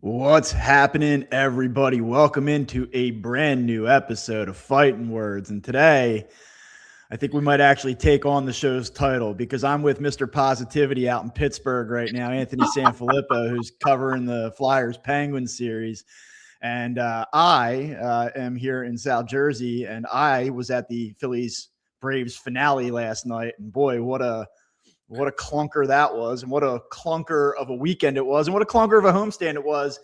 What's happening, everybody? Welcome into a brand new episode of Fighting Words. And today, I think we might actually take on the show's title because I'm with Mr. Positivity out in Pittsburgh right now, Anthony Sanfilippo, who's covering the Flyers Penguins series. And I am here in South Jersey, and I was at the Phillies Braves finale last night. And boy, what a clunker that was, and what a clunker of a weekend it was, and what a clunker of a homestand it was.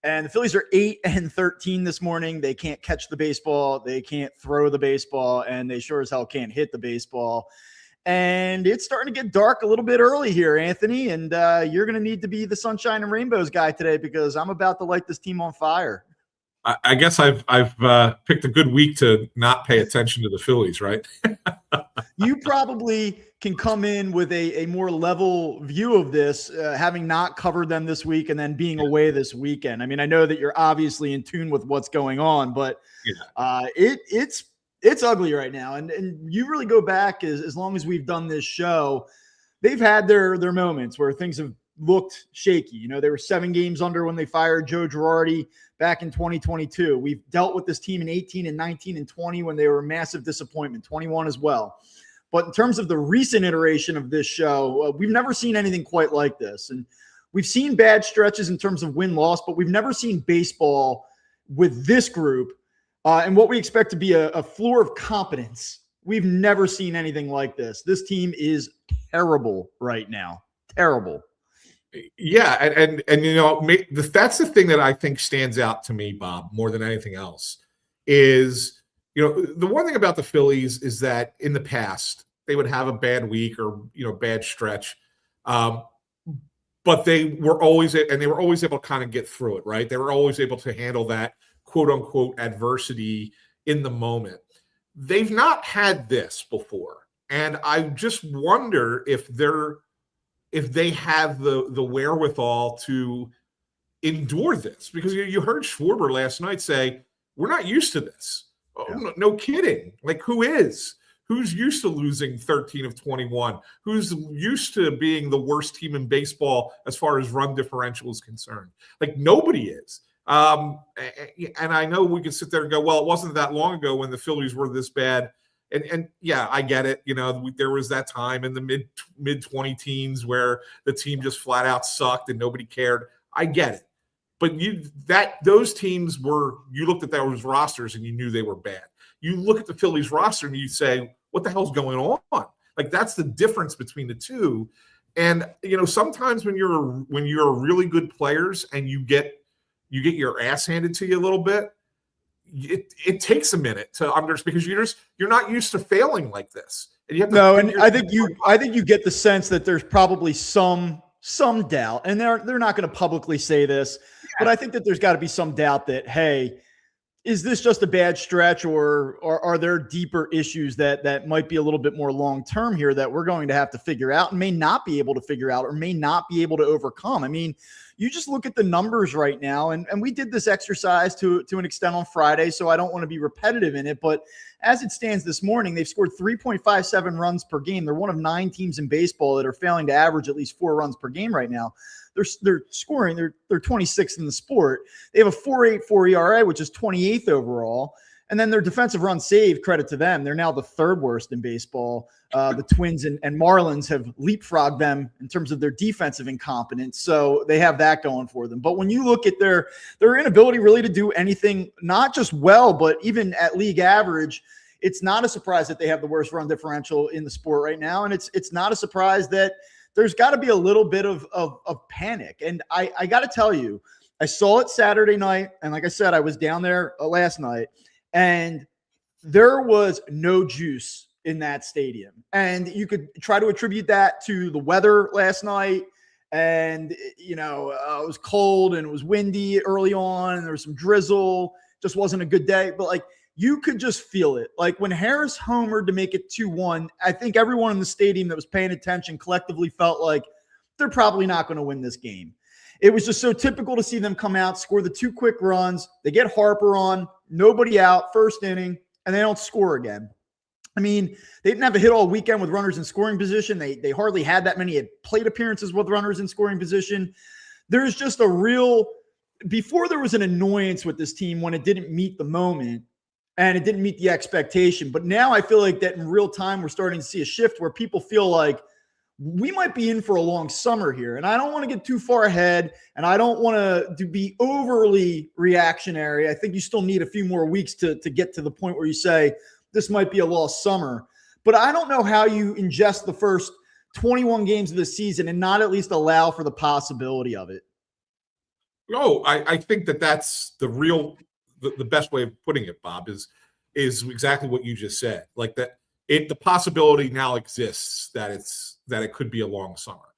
And the Phillies are 8-13 this morning. They can't catch the baseball, they can't throw the baseball, and they sure as hell can't hit the baseball. And it's starting to get dark a little bit early here, Anthony, and you're going to need to be the sunshine and rainbows guy today because I'm about to light this team on fire. I guess I've picked a good week to not pay attention to the Phillies, right? You probably can come in with a more level view of this, having not covered them this week and then being away this weekend. I mean, I know that you're obviously in tune with what's going on, but it's ugly right now. And you really go back as long as we've done this show, they've had their moments where things have looked shaky. You know, they were 7 games under when they fired Joe Girardi back in 2022. We've dealt with this team in 18 and 19 and 20 when they were a massive disappointment, 21 as well. But in terms of the recent iteration of this show, we've never seen anything quite like this. And we've seen bad stretches in terms of win-loss, but we've never seen baseball with this group and what we expect to be a floor of competence. We've never seen anything like this. This team is terrible right now. Terrible. Yeah, and you know, that's the thing that I think stands out to me, Bob, more than anything else, is, you know, the one thing about the Phillies is that in the past they would have a bad week or, you know, bad stretch, but they were always able to kind of get through it, right? They were always able to handle that quote unquote adversity in the moment. They've not had this before, and I just wonder if they have the wherewithal to endure this, because you heard Schwarber last night say, we're not used to this. Oh, no kidding. Like, who's used to losing 13 of 21? Who's used to being the worst team in baseball as far as run differential is concerned? Like, nobody is. And I know we can sit there and go, well, it wasn't that long ago when the Phillies were this bad. And yeah, I get it. You know, there was that time in the mid 20 teens where the team just flat out sucked and nobody cared. I get it. But those teams you looked at those rosters and you knew they were bad. You look at the Phillies roster and you say, what the hell's going on? Like, that's the difference between the two. And, you know, sometimes when you're really good players and you get your ass handed to you a little bit, it takes a minute to understand, because you're not used to failing like this. And you have to and I think you get the sense that there's probably some doubt, and they're not going to publicly say this, but I think that there's got to be some doubt that, hey, is this just a bad stretch, or are there deeper issues that might be a little bit more long-term here that we're going to have to figure out and may not be able to figure out or may not be able to overcome? I mean, you just look at the numbers right now, and we did this exercise to an extent on Friday, so I don't want to be repetitive in it, but as it stands this morning, they've scored 3.57 runs per game. They're one of 9 teams in baseball that are failing to average at least 4 runs per game right now. They're scoring. They're 26th in the sport. They have a 4.84 ERA, which is 28th overall. And then their defensive run saved, credit to them, they're now the 3rd worst in baseball. The Twins and Marlins have leapfrogged them in terms of their defensive incompetence. So they have that going for them. But when you look at their inability really to do anything, not just well, but even at league average, it's not a surprise that they have the worst run differential in the sport right now. And it's not a surprise that there's got to be a little bit of panic. And I got to tell you, I saw it Saturday night. And like I said, I was down there last night, and there was no juice in that stadium. And you could try to attribute that to the weather last night. And, you know, it was cold and it was windy early on, and there was some drizzle. Just wasn't a good day. But, like, you could just feel it. Like, when Harris homered to make it 2-1, I think everyone in the stadium that was paying attention collectively felt like they're probably not going to win this game. It was just so typical to see them come out, score the 2 quick runs. They get Harper on, nobody out, first inning, and they don't score again. I mean, they didn't have a hit all weekend with runners in scoring position. They hardly had that many plate appearances with runners in scoring position. There's just a real before there was an annoyance with this team when it didn't meet the moment and it didn't meet the expectation. But now I feel like that in real time, we're starting to see a shift where people feel like we might be in for a long summer here. And I don't want to get too far ahead, and I don't want to be overly reactionary. I think you still need a few more weeks to get to the point where you say this might be a lost summer. But I don't know how you ingest the first 21 games of the season and not at least allow for the possibility of it. No, I think that's the best way of putting it, Bob, is exactly what you just said. Like that, the possibility now exists that it could be a long summer.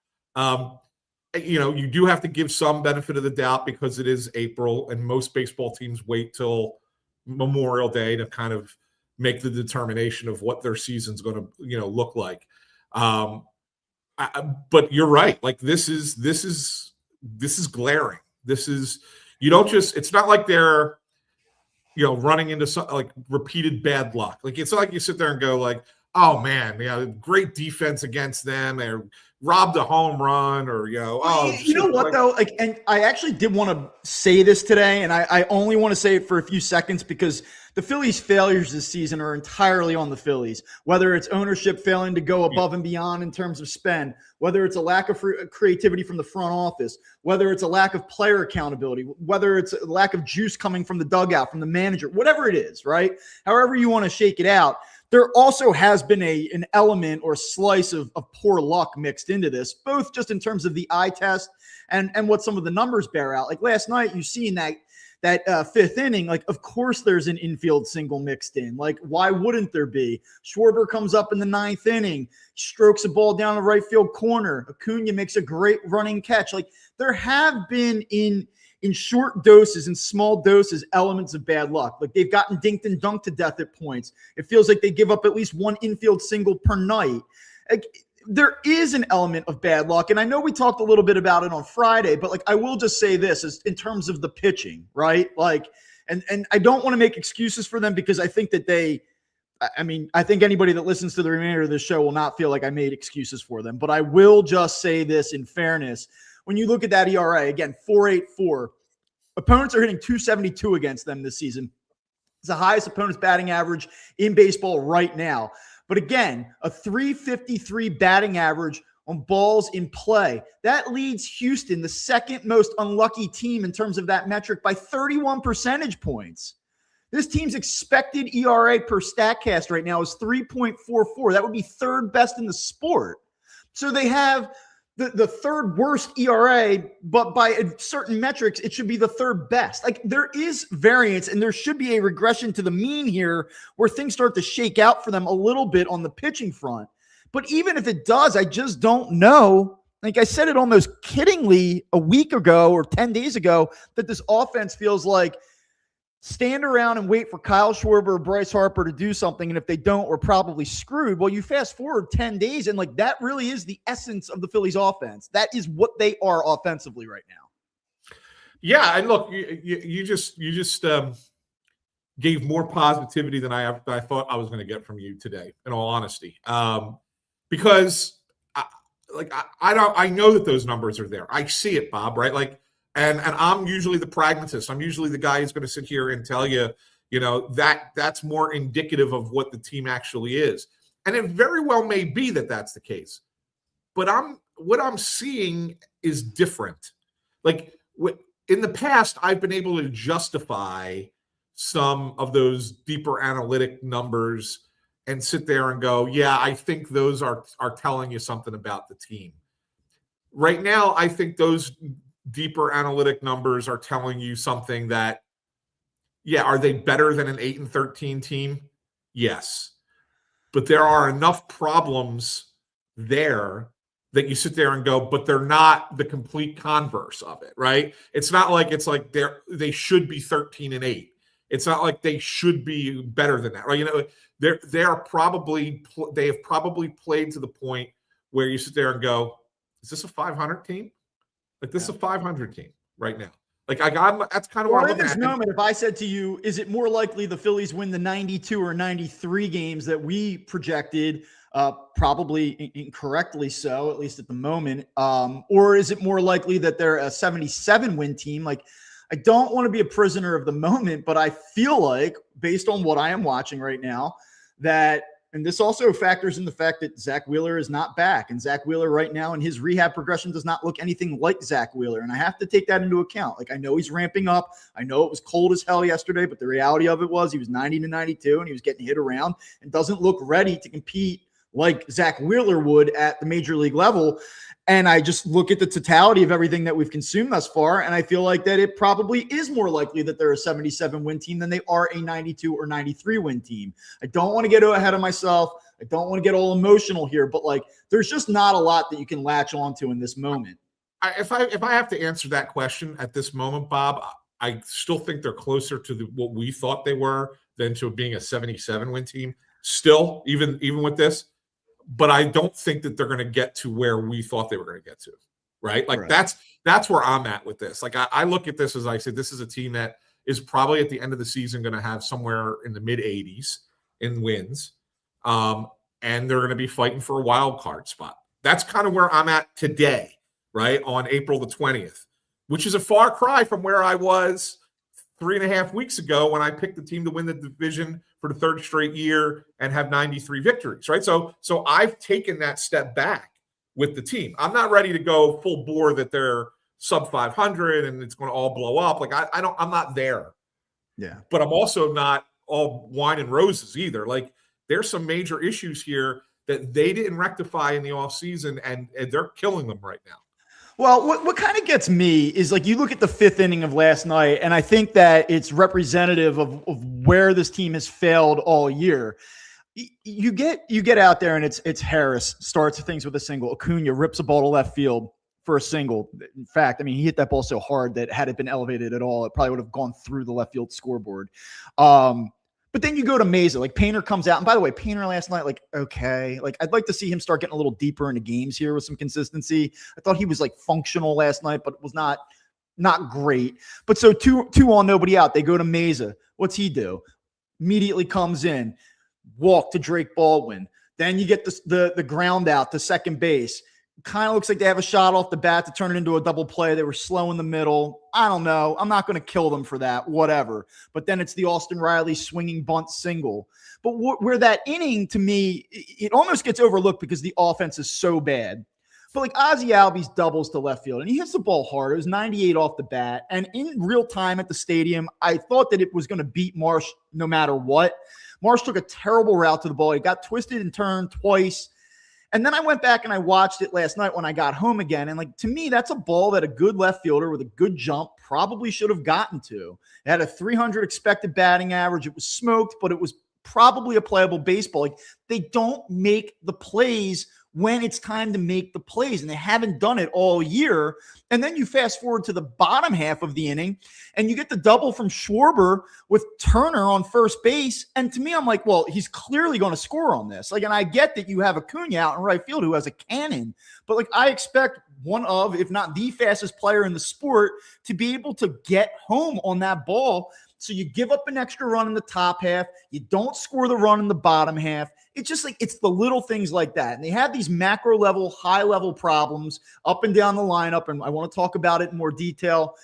You do have to give some benefit of the doubt because it is April, and most baseball teams wait till Memorial Day to kind of make the determination of what their season's going to look like. But you're right. Like this is glaring. This is, it's not like they're, running into some like repeated bad luck. Like it's not like you sit there and go like, oh man, great defense against them. They robbed a home run, or you know what though? Like, and I actually did want to say this today, and I only want to say it for a few seconds because the Phillies' failures this season are entirely on the Phillies. Whether it's ownership failing to go above and beyond in terms of spend, whether it's a lack of creativity from the front office, whether it's a lack of player accountability, whether it's a lack of juice coming from the dugout, from the manager, whatever it is, right? However you want to shake it out, there also has been an element or slice of poor luck mixed into this, both just in terms of the eye test and what some of the numbers bear out. Like last night, you seen that fifth inning, like, of course there's an infield single mixed in. Like, why wouldn't there be? Schwarber comes up in the ninth inning, strokes a ball down the right field corner. Acuna makes a great running catch. Like, there have been in short doses and small doses elements of bad luck. Like, they've gotten dinked and dunked to death at points. It feels like they give up at least one infield single per night. Like, there is an element of bad luck. And I know we talked a little bit about it on Friday, but like, I will just say this is in terms of the pitching, right? Like, and I don't want to make excuses for them because I think that I think anybody that listens to the remainder of this show will not feel like I made excuses for them, but I will just say this in fairness. When you look at that ERA, again, 4.84, opponents are hitting 272 against them this season. It's the highest opponent's batting average in baseball right now. But again, a 353 batting average on balls in play. That leads Houston, the second most unlucky team in terms of that metric, by 31 percentage points. This team's expected ERA per StatCast right now is 3.44. That would be third best in the sport. So they have the third worst ERA, but by certain metrics, it should be the third best. Like, there is variance, and there should be a regression to the mean here where things start to shake out for them a little bit on the pitching front. But even if it does, I just don't know. Like I said it almost kiddingly a week ago or 10 days ago, that this offense feels like stand around and wait for Kyle Schwarber or Bryce Harper to do something. And if they don't, we're probably screwed. Well, you fast forward 10 days and like that really is the essence of the Phillies offense. That is what they are offensively right now. Yeah. And look, you just gave more positivity than I thought I was going to get from you today, in all honesty. Because I know that those numbers are there. I see it, Bob, right? Like, and I'm usually the pragmatist. I'm usually the guy who's going to sit here and tell you, that's more indicative of what the team actually is. And it very well may be that that's the case. But what I'm seeing is different. Like in the past, I've been able to justify some of those deeper analytic numbers and sit there and go, yeah, I think those are telling you something about the team. Right now, I think those deeper analytic numbers are telling you something that, yeah, are they better than an 8-13 team? Yes. But there are enough problems there that you sit there and go, but they're not the complete converse of it, right? It's not like they should be 13-8. It's not like they should be better than that, right? They have probably played to the point where you sit there and go, is this a 500 team? Like, this is a 500 team right now. Like, that's kind of what I'm looking at. In this moment, if I said to you, is it more likely the Phillies win the 92 or 93 games that we projected, probably incorrectly so, at least at the moment, or is it more likely that they're a 77 win team? Like, I don't want to be a prisoner of the moment, but I feel like, based on what I am watching right now, that, and this also factors in the fact that Zach Wheeler is not back. And Zach Wheeler right now in his rehab progression does not look anything like Zach Wheeler. And I have to take that into account. Like, I know he's ramping up. I know it was cold as hell yesterday, but the reality of it was he was 90 to 92 and he was getting hit around and doesn't look ready to compete like Zach Wheeler would at the major league level. And I just look at the totality of everything that we've consumed thus far, and I feel like that it probably is more likely that they're a 77 win team than they are a 92 or 93 win team. I don't want to get ahead of myself. I don't want to get all emotional here, but like, there's just not a lot that you can latch onto in this moment. If I have to answer that question at this moment, Bob, I still think they're closer to what we thought they were than to being a 77 win team. Still, even with this. But I don't think that they're going to get to where we thought they were going to get to, right? Like, right. That's where I'm at with this. Like, I look at this as I said, this is a team that is probably at the end of the season going to have somewhere in the mid 80s in wins, and they're going to be fighting for a wild card spot. That's kind of where I'm at today, right, on April the 20th, which is a far cry from where I was 3.5 weeks ago when I picked the team to win the division for the third straight year and have 93 victories, right? So I've taken that step back with the team. I'm not ready to go full bore that they're sub 500 and it's going to all blow up. Like, I'm not there. Yeah. But I'm also not all wine and roses either. Like, there's some major issues here that they didn't rectify in the offseason, and they're killing them right now. Well, what kind of gets me is, like, you look at the fifth inning of last night, and I think that it's representative of where this team has failed all year. You get out there, and it's Harris starts things with a single. Acuna rips a ball to left field for a single. In fact, I mean, he hit that ball so hard that had it been elevated at all, it probably would have gone through the left field scoreboard. But then you go to Mesa, like Painter comes out. And by the way, Painter last night, like, okay, like I'd like to see him start getting a little deeper into games here with some consistency. I thought he was like functional last night, but was not great. But so two on, nobody out. They go to Mesa. What's he do? Immediately comes in, walk to Drake Baldwin. Then you get the ground out to second base. Kind of looks like they have a shot off the bat to turn it into a double play. They were slow in the middle. I don't know. I'm not going to kill them for that, whatever. But then it's the Austin Riley swinging bunt single. But where that inning, to me, it almost gets overlooked because the offense is so bad. But like Ozzie Albies doubles to left field, and he hits the ball hard. It was 98 off the bat. And in real time at the stadium, I thought that it was going to beat Marsh no matter what. Marsh took a terrible route to the ball. He got twisted and turned twice. And then I went back and I watched it last night when I got home again. And like, to me, that's a ball that a good left fielder with a good jump probably should have gotten to. It had a 300 expected batting average. It was smoked, but it was probably a playable baseball. Like, they don't make the plays when it's time to make the plays, and they haven't done it all year. And then you fast forward to the bottom half of the inning, and you get the double from Schwarber with Turner on first base. And to me, I'm like, well, he's clearly going to score on this. Like, and I get that you have Acuna out in right field who has a cannon, but like, I expect one of, if not the fastest player in the sport to be able to get home on that ball. So you give up an extra run in the top half. You don't score the run in the bottom half. It's just like, it's the little things like that. And they have these macro level, high level problems up and down the lineup. And I want to talk about it in more detail,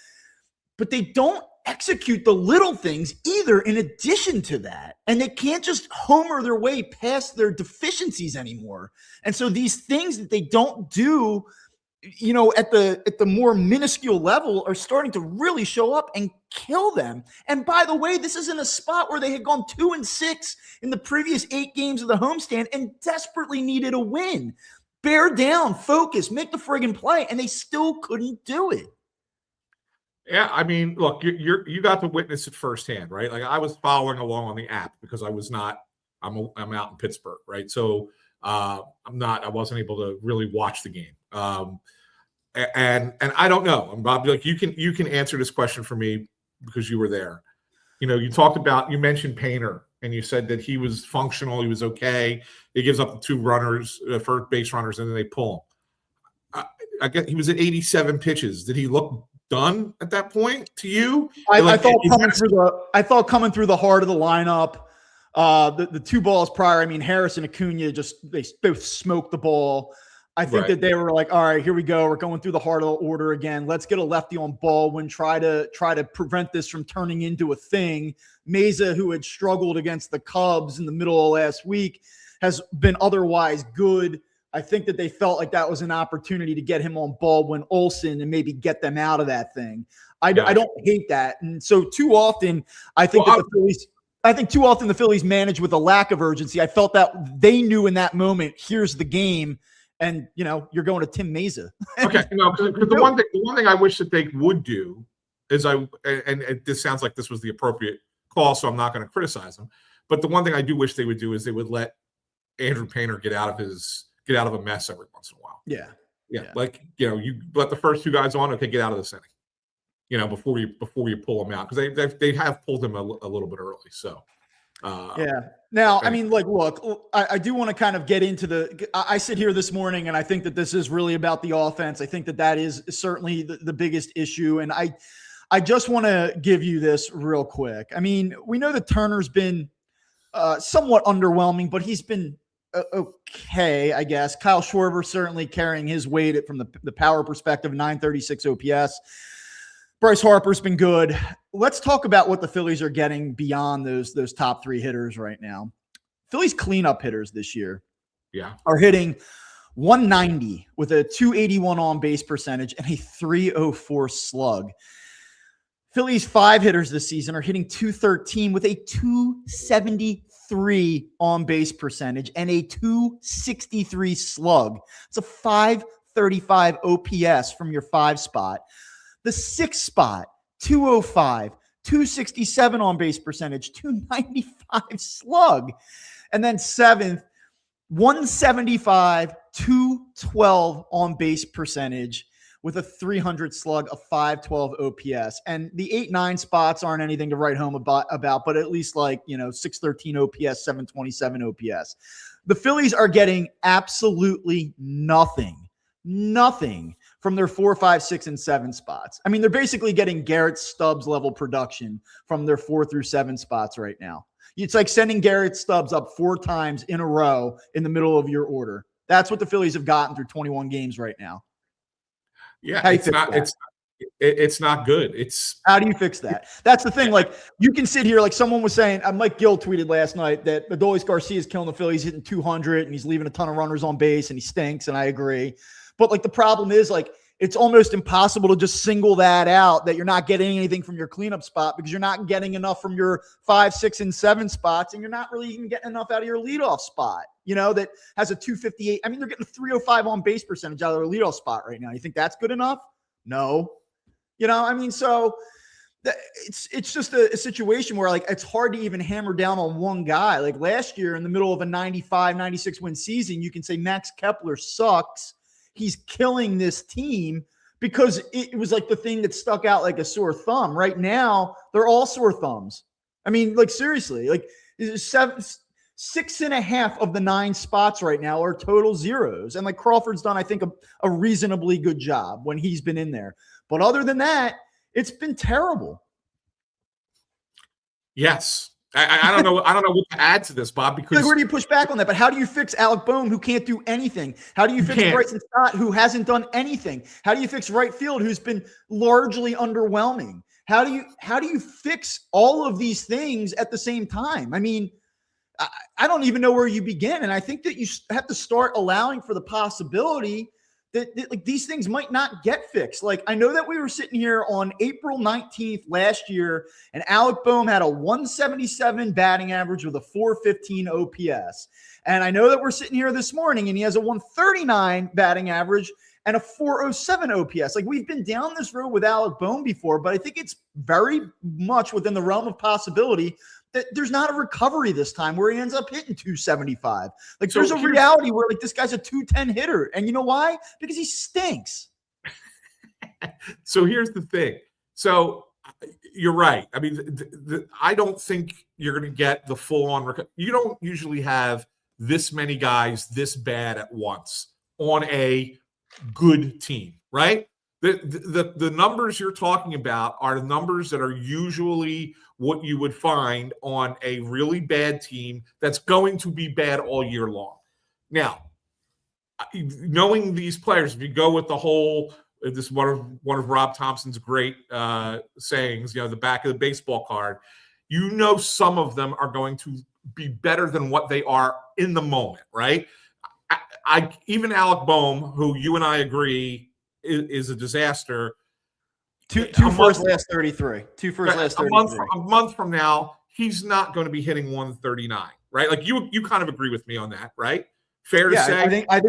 but they don't execute the little things either in addition to that. And they can't just homer their way past their deficiencies anymore. And so these things that they don't do, you know, at the more minuscule level are starting to really show up and kill them. And by the way, this is in a spot where they had gone 2-6 in the previous 8 games of the homestand and desperately needed a win. Bear down, focus, make the friggin' play, and they still couldn't do it. Yeah, I mean, look, you got to witness it firsthand, right? Like, I was following along on the app because I was not. I'm out in Pittsburgh, right? So I wasn't able to really watch the game. And I don't know. And Bob, like, you can answer this question for me because you were there. You know, you mentioned Painter, and you said that he was functional, he was okay. He gives up the 2 runners, first base runners, and then they pull him. I guess he was at 87 pitches. Did he look done at that point to you? I thought coming through the heart of the lineup, the 2 balls prior. I mean, Harris and Acuna they both smoked the ball. I think that they were like, all right, here we go. We're going through the heart of the order again. Let's get a lefty on Baldwin, try to prevent this from turning into a thing. Meza, who had struggled against the Cubs in the middle of last week, has been otherwise good. I think that they felt like that was an opportunity to get him on Baldwin, Olsen, and maybe get them out of that thing. I don't hate that. And so too often, I think too often the Phillies manage with a lack of urgency. I felt that they knew in that moment, here's the game. And, you're going to Tim Meza. Okay. No, because the one thing I wish that they would do is and this sounds like this was the appropriate call, so I'm not going to criticize them. But the one thing I do wish they would do is they would let Andrew Painter get out of a mess every once in a while. Yeah. Like, you let the first two guys on, okay, get out of this inning, before you pull them out, because they have pulled him a little bit early. So, Now, I mean, look, I do want to kind of get into I sit here this morning and I think that this is really about the offense. I think that is certainly the biggest issue. And I just want to give you this real quick. I mean, we know that Turner's been somewhat underwhelming, but he's been okay, I guess. Kyle Schwarber certainly carrying his weight from the power perspective, 936 OPS. Bryce Harper's been good. Let's talk about what the Phillies are getting beyond those top three hitters right now. Phillies cleanup hitters this year are hitting 190 with a 281 on base percentage and a 304 slug. Phillies 5 hitters this season are hitting 213 with a 273 on base percentage and a 263 slug. It's a 535 OPS from your 5 spot. The 6th spot, 205, 267 on base percentage, 295 slug. And then 7th, 175, 212 on base percentage with a 300 slug, a 512 OPS. And the 8-9 spots aren't anything to write home about, but at least 613 OPS, 727 OPS. The Phillies are getting absolutely nothing from their 4, 5, 6, and 7 spots. I mean, they're basically getting Garrett Stubbs level production from their 4 through 7 spots right now. It's like sending Garrett Stubbs up 4 times in a row in the middle of your order. That's what the Phillies have gotten through 21 games right now. Yeah, it's not good. How do you fix that? That's the thing. Like, you can sit here, like someone was saying, Mike Gill tweeted last night that Adolis Garcia is killing the Phillies, hitting 200, and he's leaving a ton of runners on base, and he stinks, and I agree. But the problem is it's almost impossible to just single that out, that you're not getting anything from your cleanup spot because you're not getting enough from your 5, 6, and 7 spots. And you're not really even getting enough out of your leadoff spot, that has a 258. I mean, they're getting a 305 on base percentage out of their leadoff spot right now. You think that's good enough? No. So it's just a situation where it's hard to even hammer down on one guy. Like last year in the middle of a 95, 96 win season, you can say Max Kepler sucks. He's killing this team because it was the thing that stuck out like a sore thumb. Right now, they're all sore thumbs. I mean, seriously, 6.5 of the 9 spots right now are total zeros. And Crawford's done, I think, a reasonably good job when he's been in there. But other than that, it's been terrible. Yes. I don't know. I don't know what to add to this, Bob, because where do you push back on that? But how do you fix Alec Boehm, who can't do anything? How do you fix Bryson Stott, who hasn't done anything? How do you fix right field, who's been largely underwhelming? How do you fix all of these things at the same time? I mean, I don't even know where you begin. And I think that you have to start allowing for the possibility that these things might not get fixed. I know that we were sitting here on April 19th last year, and Alec Boehm had a 177 batting average with a 415 OPS. And I know that we're sitting here this morning, and he has a 139 batting average and a 407 OPS. We've been down this road with Alec Boehm before, but I think it's very much within the realm of possibility that there's not a recovery this time where he ends up hitting 275. There's a reality where this guy's a 210 hitter. And you know why? Because he stinks. So here's the thing. So you're right. I mean, I don't think you're going to get the full-on recovery. You don't usually have this many guys this bad at once on a good team, right? The numbers you're talking about are the numbers that are usually what you would find on a really bad team that's going to be bad all year long. Now, knowing these players, if you go with the whole, this is one of Rob Thompson's great sayings, the back of the baseball card, some of them are going to be better than what they are in the moment, right? Even Alec Boehm, who you and I agree is a disaster. Two first last 33. Two first last 33. A month from now, he's not going to be hitting 139, right? Like you kind of agree with me on that, right? Fair to say. I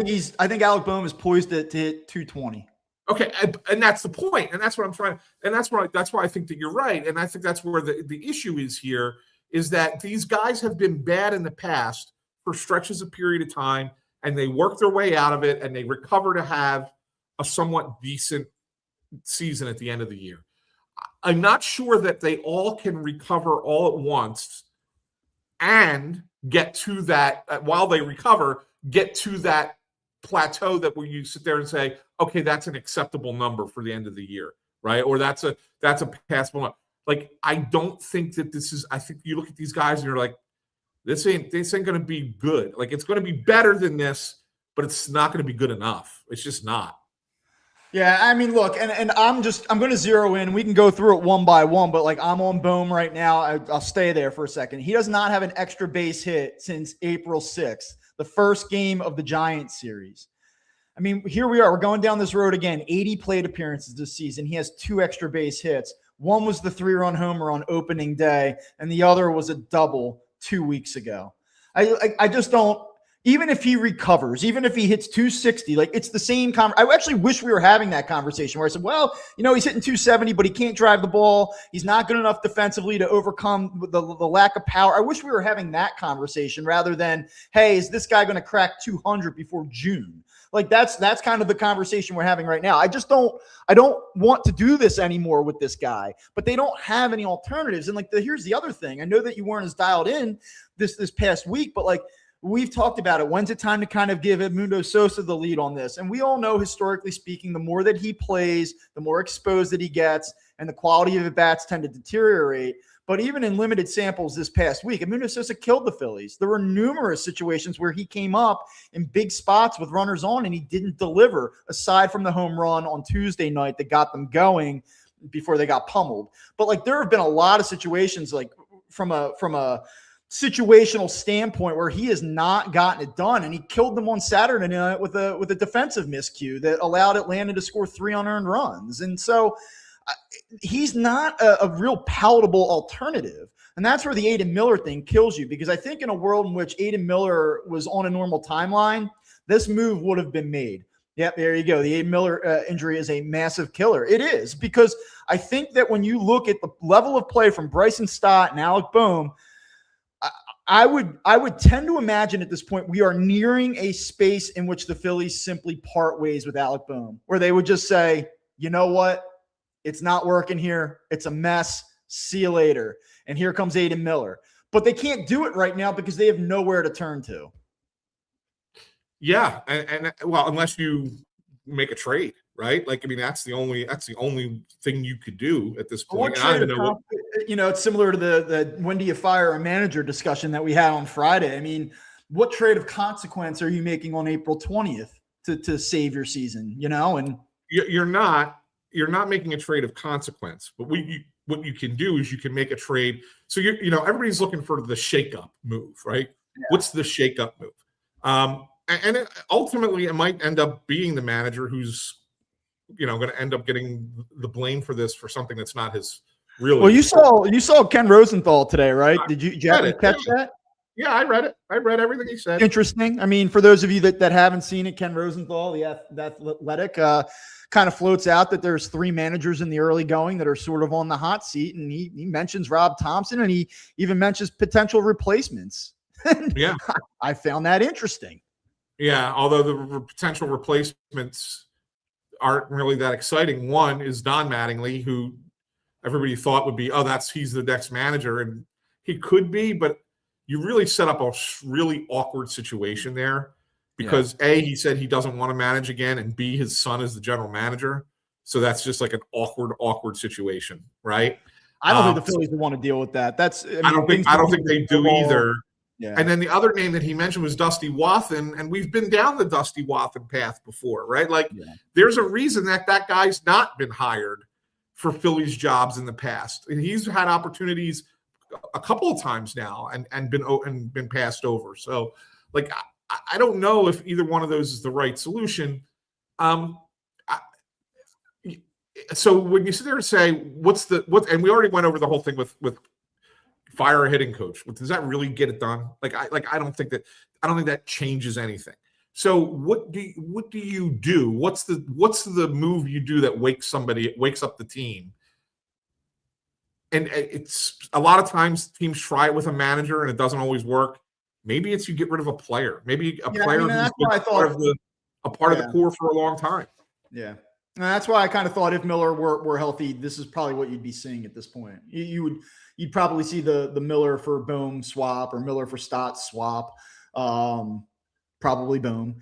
think Alec Boehm is poised to hit 220. Okay, and that's the point, and that's what I'm trying, and that's why I think that you're right, and I think that's where the issue is here, is that these guys have been bad in the past for stretches of period of time, and they work their way out of it, and they recover to have a somewhat decent season at the end of the year. I'm not sure that they all can recover all at once and get to that, while they recover, get to that plateau that where you sit there and say, okay, that's an acceptable number for the end of the year, right? Or that's a passable number. Like, I don't think that this is, I think you look at these guys and you're like, this ain't going to be good. Like, it's going to be better than this, but it's not going to be good enough. It's just not. Yeah, I mean, look, and I'm going to zero in. We can go through it one by one, but like, I'm on Boehm right now. I'll stay there for a second. He does not have an extra base hit since April 6th, the first game of the Giants series. I mean, here we are. We're going down this road again. 80 plate appearances this season. He has 2 extra base hits. One was the 3-run homer on opening day, and the other was a double 2 weeks ago. I just don't. Even if he recovers, even if he hits 260, like, it's the same. I actually wish we were having that conversation where I said, well, he's hitting 270, but he can't drive the ball. He's not good enough defensively to overcome the lack of power. I wish we were having that conversation rather than, hey, is this guy going to crack 200 before June? Like, that's kind of the conversation we're having right now. I don't want to do this anymore with this guy, but they don't have any alternatives. And like, here's the other thing. I know that you weren't as dialed in this past week, but like, we've talked about it. When's it time to kind of give Edmundo Sosa the lead on this? And we all know, historically speaking, the more that he plays, the more exposed that he gets, and the quality of the bats tend to deteriorate. But even in limited samples this past week, Edmundo Sosa killed the Phillies. There were numerous situations where he came up in big spots with runners on and he didn't deliver, aside from the home run on Tuesday night that got them going before they got pummeled. But like, there have been a lot of situations, like from a situational standpoint, where he has not gotten it done, and he killed them on Saturday night with a defensive miscue that allowed Atlanta to score 3 unearned runs. And so he's not a real palatable alternative. And that's where the Aiden Miller thing kills you, because I think in a world in which Aiden Miller was on a normal timeline, this move would have been made. Yep, there you go. The Aiden Miller injury is a massive killer. It is, because I think that when you look at the level of play from Bryson Stott and Alec Boehm, I would tend to imagine at this point we are nearing a space in which the Phillies simply part ways with Alec Boehm, where they would just say, you know what? It's not working here. It's a mess. See you later. And here comes Aiden Miller. But they can't do it right now because they have nowhere to turn to. Yeah, and well, unless you make a trade, right? Like, I mean, that's the only thing you could do at this point. It's similar to the when do you fire a manager discussion that we had on Friday. I mean, what trade of consequence are you making on April 20th to save your season? And you're not making a trade of consequence, but what you can do is you can make a trade. So everybody's looking for the shakeup move, right? Yeah. What's the shakeup move? And ultimately, it might end up being the manager who's going to end up getting the blame for this, for something that's not his real. Well, you saw Ken Rosenthal today, right? Did you catch that? Yeah, I read it. I read everything he said. Interesting. I mean, for those of you that haven't seen it, Ken Rosenthal, the Athletic, kind of floats out that there's 3 managers in the early going that are sort of on the hot seat, and he mentions Rob Thompson, and he even mentions potential replacements. Yeah, I found that interesting. Yeah, although the potential replacements aren't really that exciting. One is Don Mattingly, who everybody thought would be, he's the next manager, and he could be, but you really set up a really awkward situation there, because A, he said he doesn't want to manage again, and B, his son is the general manager. So that's just like an awkward situation, right? I don't think the Phillies would want to deal with that. I don't think they do either. Yeah. And then the other name that he mentioned was Dusty Wathan, and we've been down the Dusty Wathan path before, right? Like, there's a reason that guy's not been hired for Phillies jobs in the past, and he's had opportunities a couple of times now and been passed over. So, like, I don't know if either one of those is the right solution. So when you sit there and say, and we already went over the whole thing with fire a hitting coach. Does that really get it done? I don't think that changes anything. So what do you do? What's the move you do that wakes up the team? And it's a lot of times teams try it with a manager and it doesn't always work. Maybe it's you get rid of a player. Maybe a player who's been part of the core for a long time. Yeah. And that's why I kind of thought if Miller were healthy, this is probably what you'd be seeing at this point. You'd probably see the Miller for Bohm swap or Miller for Stott swap. Probably Bohm.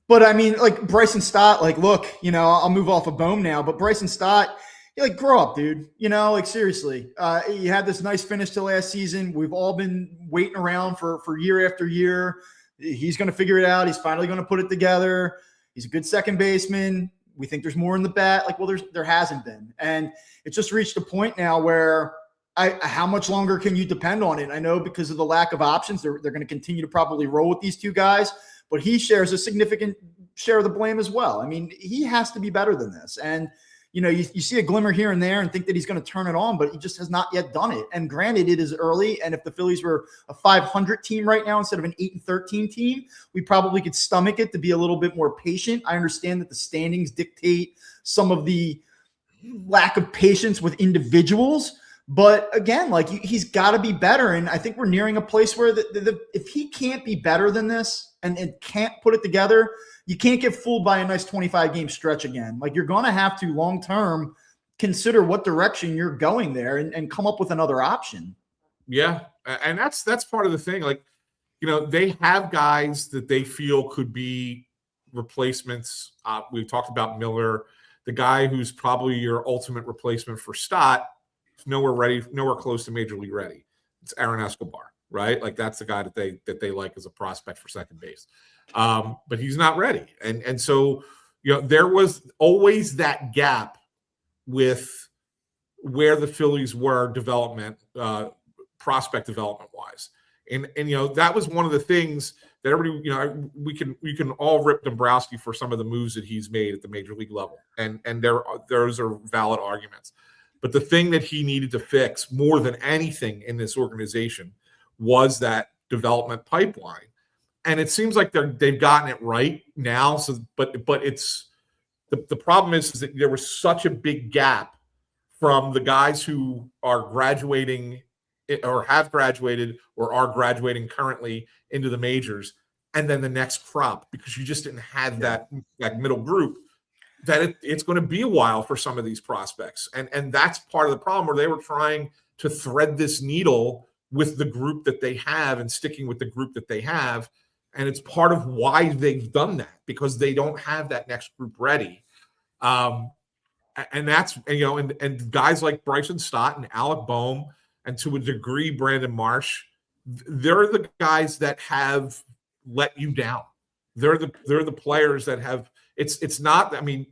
But I mean, like Bryson Stott, like, look, I'll move off of Bohm now, but Bryson Stott, like, grow up, dude. Like, seriously. You had this nice finish to last season. We've all been waiting around for year after year. He's going to figure it out. He's finally going to put it together. He's a good second baseman. We think there's more in the bat. Like, well, there hasn't been. And it's just reached a point now where how much longer can you depend on it? I know because of the lack of options, they're going to continue to probably roll with these two guys, but he shares a significant share of the blame as well. I mean, he has to be better than this. And, you see a glimmer here and there and think that he's going to turn it on, but he just has not yet done it. And granted, it is early. And if the Phillies were a 500 team right now instead of an 8-13 team, we probably could stomach it to be a little bit more patient. I understand that the standings dictate some of the lack of patience with individuals. But again, like, he's got to be better. And I think we're nearing a place where if he can't be better than this and can't put it together, you can't get fooled by a nice 25-game stretch again. Like, you're going to have to long-term consider what direction you're going there and come up with another option. Yeah. And that's part of the thing. Like, they have guys that they feel could be replacements. We talked about Miller, the guy who's probably your ultimate replacement for Stott. Nowhere close to major league ready. It's Aaron Escobar, right? Like, that's the guy that they like as a prospect for second base. But he's not ready. And so, there was always that gap with where the Phillies were prospect development wise. And that was one of the things that everybody, we can all rip Dombrowski for some of the moves that he's made at the major league level. And those are valid arguments. But the thing that he needed to fix more than anything in this organization was that development pipeline. And it seems like they've gotten it right now. So, but it's the problem is that there was such a big gap from the guys who are graduating or have graduated or are graduating currently into the majors, and then the next crop, because you just didn't have that middle group. That it's going to be a while for some of these prospects. And that's part of the problem, where they were trying to thread this needle with the group that they have and sticking with the group that they have. And it's part of why they've done that, because they don't have that next group ready. And that's, and guys like Bryson Stott and Alec Bohm, and to a degree, Brandon Marsh, they're the guys that have let you down. They're the players that have, it's not, I mean,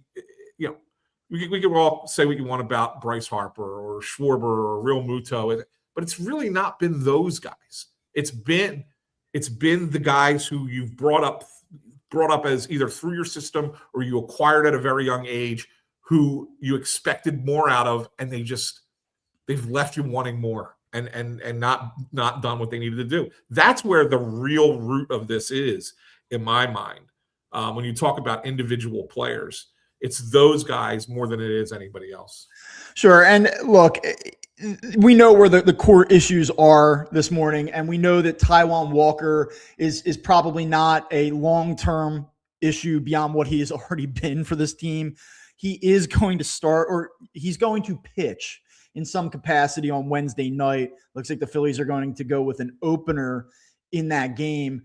we can all say what you want about Bryce Harper or Schwarber or Real Muto, but it's really not been those guys. It's been the guys who you've brought up as either through your system or you acquired at a very young age, who you expected more out of, and they've left you wanting more and not done what they needed to do. That's where the real root of this is, in my mind. When you talk about individual players, it's those guys more than it is anybody else. Sure. And look, we know where the core issues are this morning, and we know that Taijuan Walker is probably not a long-term issue beyond what he has already been for this team. He is going to start, or he's going to pitch in some capacity on Wednesday night. Looks like the Phillies are going to go with an opener in that game.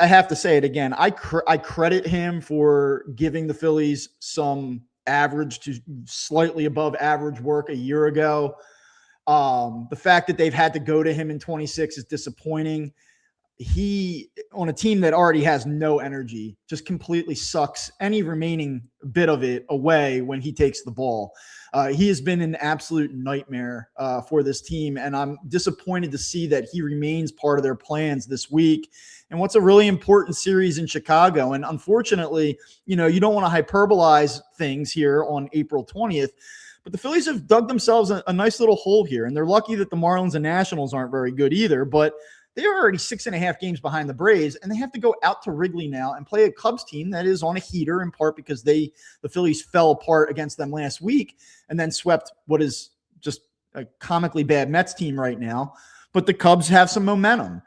I have to say it again. I credit him for giving the Phillies some average to slightly above average work a year ago. The fact that they've had to go to him in 26 is disappointing. he, on a team that already has no energy, just completely sucks any remaining bit of it away when he takes the ball. He has been an absolute nightmare for this team, and I'm disappointed to see that he remains part of their plans this week. And what's a really important series in Chicago. And unfortunately, you don't want to hyperbolize things here on April 20th, but the Phillies have dug themselves a nice little hole here. And they're lucky that the Marlins and Nationals aren't very good either, but they are already 6.5 games behind the Braves, and they have to go out to Wrigley now and play a Cubs team that is on a heater, in part because the Phillies fell apart against them last week and then swept what is just a comically bad Mets team right now. But the Cubs have some momentum.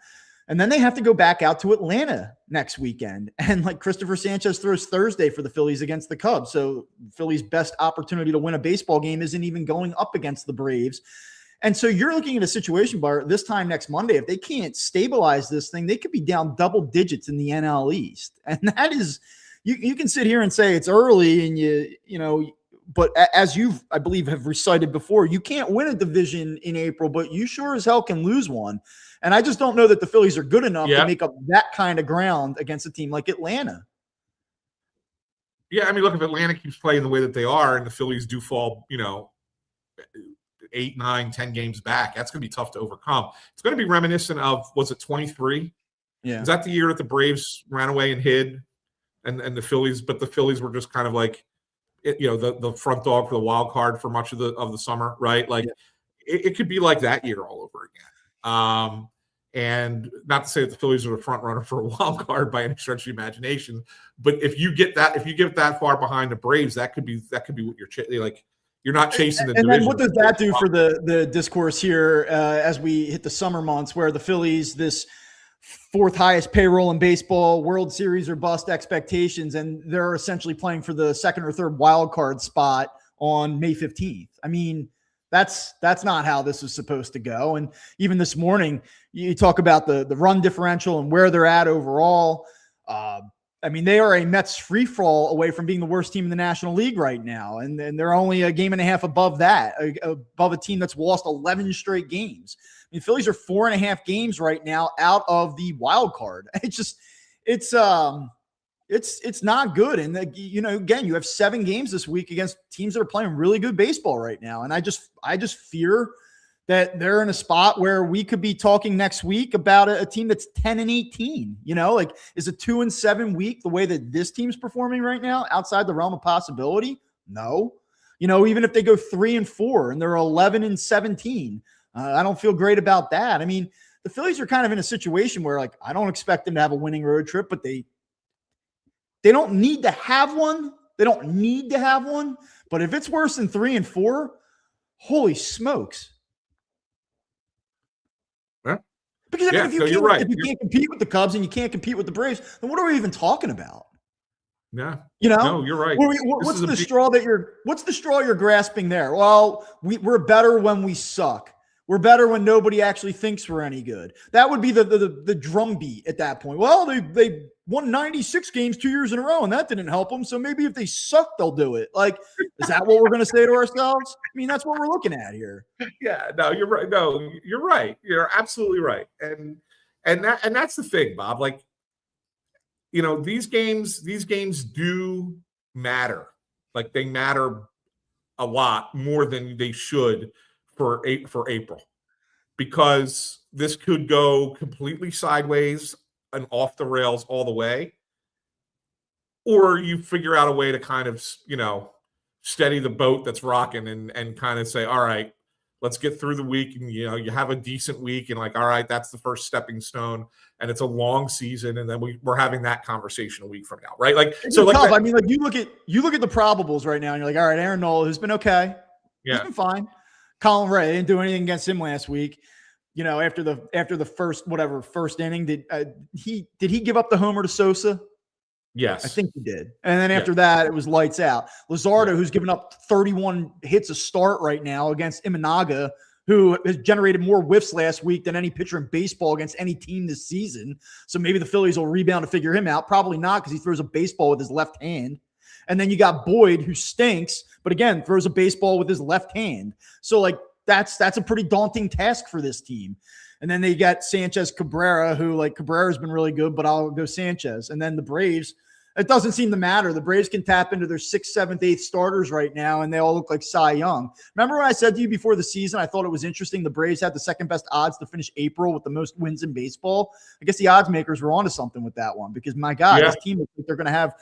And then they have to go back out to Atlanta next weekend. And like Christopher Sanchez throws Thursday for the Phillies against the Cubs. So Phillies' best opportunity to win a baseball game isn't even going up against the Braves. And so you're looking at a situation, Bart, this time next Monday, if they can't stabilize this thing, they could be down double digits in the NL East. And that is, you can sit here and say it's early and but as you've, I believe, have recited before, you can't win a division in April, but you sure as hell can lose one. And I just don't know that the Phillies are good enough to make up that kind of ground against a team like Atlanta. Yeah, I mean, look, if Atlanta keeps playing the way that they are and the Phillies do fall, 8, 9, 10 games back, that's going to be tough to overcome. It's going to be reminiscent of, was it 23? Yeah. Is that the year that the Braves ran away and hid and the Phillies, but the Phillies were just kind of like, the front dog for the wild card for much of the summer, right? Like it could be like that year all over again. And not to say that the Phillies are the front runner for a wild card by any stretch of the imagination, but if you get that far behind the Braves, that could be what you're not chasing the division. And then what does that do for the discourse here as we hit the summer months, where the Phillies, this fourth highest payroll in baseball, World Series or bust expectations, and they're essentially playing for the second or third wild card spot on May 15th. I mean, that's not how this is supposed to go. And even this morning, you talk about the run differential and where they're at overall. I mean, they are a Mets free fall away from being the worst team in the National League right now. And they're only a game and a half above that, above a team that's lost 11 straight games. I mean, Phillies are 4.5 games right now out of the wild card. It's not good. And again, you have 7 games this week against teams that are playing really good baseball right now. And I just fear that they're in a spot where we could be talking next week about a team that's 10-18, is a 2-7 week the way that this team's performing right now outside the realm of possibility? No. Even if they go 3-4 and they're 11-17, I don't feel great about that. I mean, the Phillies are kind of in a situation where I don't expect them to have a winning road trip, but they don't need to have one. They don't need to have one. But if it's worse than 3-4, holy smokes. Yeah. Because if you you're can't compete with the Cubs and you can't compete with the Braves, then what are we even talking about? Yeah. No, you're right. What's the straw you're grasping there? Well, we're better when we suck. We're better when nobody actually thinks we're any good. That would be the drumbeat at that point. Well, they won 96 games 2 years in a row, and that didn't help them. So maybe if they suck, they'll do it. Is that what we're going to say to ourselves? I mean, that's what we're looking at here. Yeah, no, you're right. No, you're right. You're absolutely right. And that's the thing, Bob. These games do matter. They matter a lot more than they should for April, because this could go completely sideways and off the rails all the way, or you figure out a way to kind of steady the boat that's rocking and kind of say, all right, let's get through the week, and you have a decent week, and all right, that's the first stepping stone, and it's a long season, and then we're having that conversation a week from now, right? Tough. I mean, you look at the probables right now, and you're like, all right, Aaron Nola, who's been okay, he's been fine. Colin Ray, they didn't do anything against him last week. After the first inning, did he give up the homer to Sosa? Yes, I think he did. And then after that, it was lights out. Luzardo, who's given up 31 hits a start right now against Imanaga, who has generated more whiffs last week than any pitcher in baseball against any team this season. So maybe the Phillies will rebound to figure him out. Probably not, because he throws a baseball with his left hand. And then you got Boyd, who stinks, but again, throws a baseball with his left hand. So that's a pretty daunting task for this team. And then they got Sanchez Cabrera, who like Cabrera's been really good, but I'll go Sanchez. And then the Braves, it doesn't seem to matter. The Braves can tap into their 6th, 7th, 8th starters right now, and they all look like Cy Young. Remember when I said to you before the season, I thought it was interesting the Braves had the 2nd best odds to finish April with the most wins in baseball? I guess the odds makers were onto something with that one because, my God, this team, they're going to have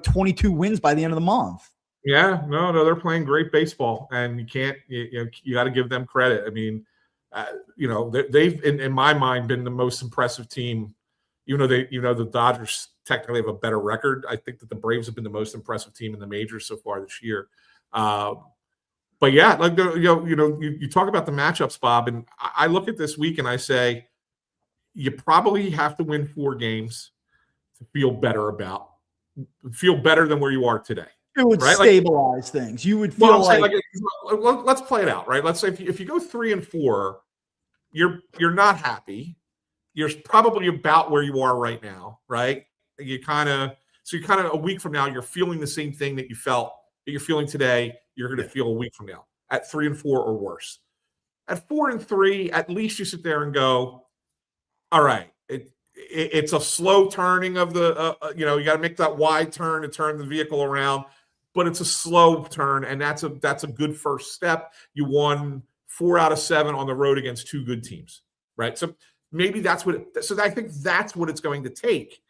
22 wins by the end of the month. Yeah, no, they're playing great baseball, and you got to give them credit. I mean, they've in my mind been the most impressive team. Even though the Dodgers technically have a better record, I think that the Braves have been the most impressive team in the majors so far this year. But yeah, like you talk about the matchups, Bob, and I look at this week and I say you probably have to win 4 games to feel better than where you are today. It would stabilize things. You would feel let's play it out, right? Let's say if you go 3-4, you're not happy. You're probably about where you are right now, right? You kind of a week from now, you're feeling the same thing that you're feeling today. You're going to feel a week from now at 3-4 or worse. At 4-3, at least you sit there and go, all right, it's a slow turning of the, you got to make that wide turn to turn the vehicle around, but it's a slow turn, and that's a good first step. You won 4 out of 7 on the road against 2 good teams, right? So maybe so I think that's what it's going to take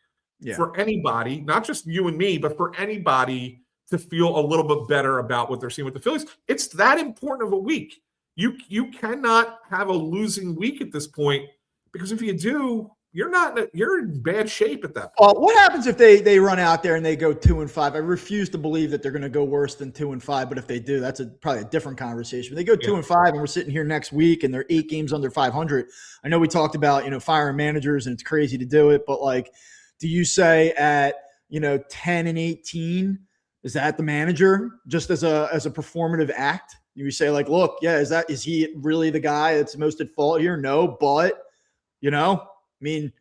for anybody, not just you and me, but for anybody to feel a little bit better about what they're seeing with the Phillies. It's that important of a week. You cannot have a losing week at this point, because if you do, you're in bad shape at that point. What happens if they run out there and they go 2-5? I refuse to believe that they're going to go worse than 2-5, but if they do, that's probably a different conversation. If they go 2-5 and we're sitting here next week and they're 8 games under 500, I know we talked about, firing managers and it's crazy to do it, but like, do you say at, 10-18, is that the manager just as a performative act? You say like, look, is he really the guy that's most at fault here? No, but I mean,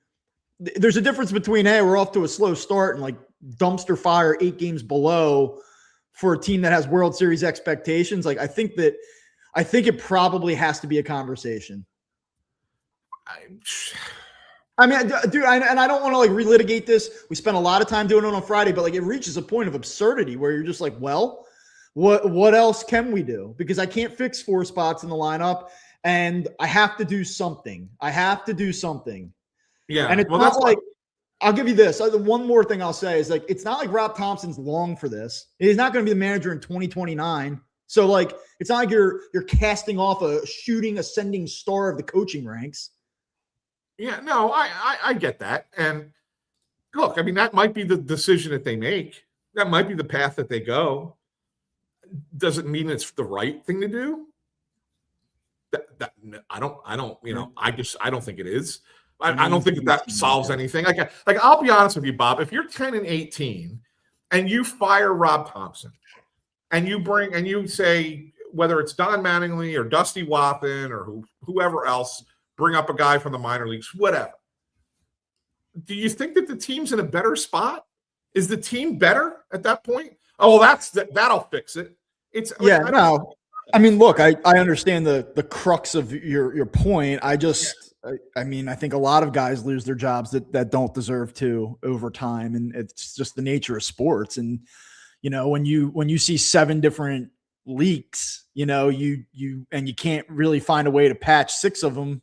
there's a difference between, hey, we're off to a slow start and like dumpster fire 8 games below for a team that has World Series expectations. Like, I think it probably has to be a conversation. I mean, dude, and I don't want to like relitigate this. We spent a lot of time doing it on Friday, but like it reaches a point of absurdity where you're just like, well, what else can we do? Because I can't fix 4 spots in the lineup and I have to do something. Yeah. And it's not like, I'll give you this. One more thing I'll say is like, it's not like Rob Thompson's long for this. He's not going to be the manager in 2029. So like, it's not like you're casting off a shooting ascending star of the coaching ranks. Yeah, no, I get that. And look, I mean, that might be the decision that they make. That might be the path that they go. Doesn't mean it's the right thing to do. I don't, I don't think it is. I don't think that solves anything. Like I'll be honest with you, Bob. If you're 10-18 and you fire Rob Thompson and you say whether it's Don Mattingly or Dusty Wathan or whoever else, bring up a guy from the minor leagues, whatever. Do you think that the team's in a better spot? Is the team better at that point? Oh, that'll fix it. I mean, look, I understand the crux of your point. I think a lot of guys lose their jobs that don't deserve to over time, and it's just the nature of sports. And when you see 7 different leaks, you can't really find a way to patch 6 of them.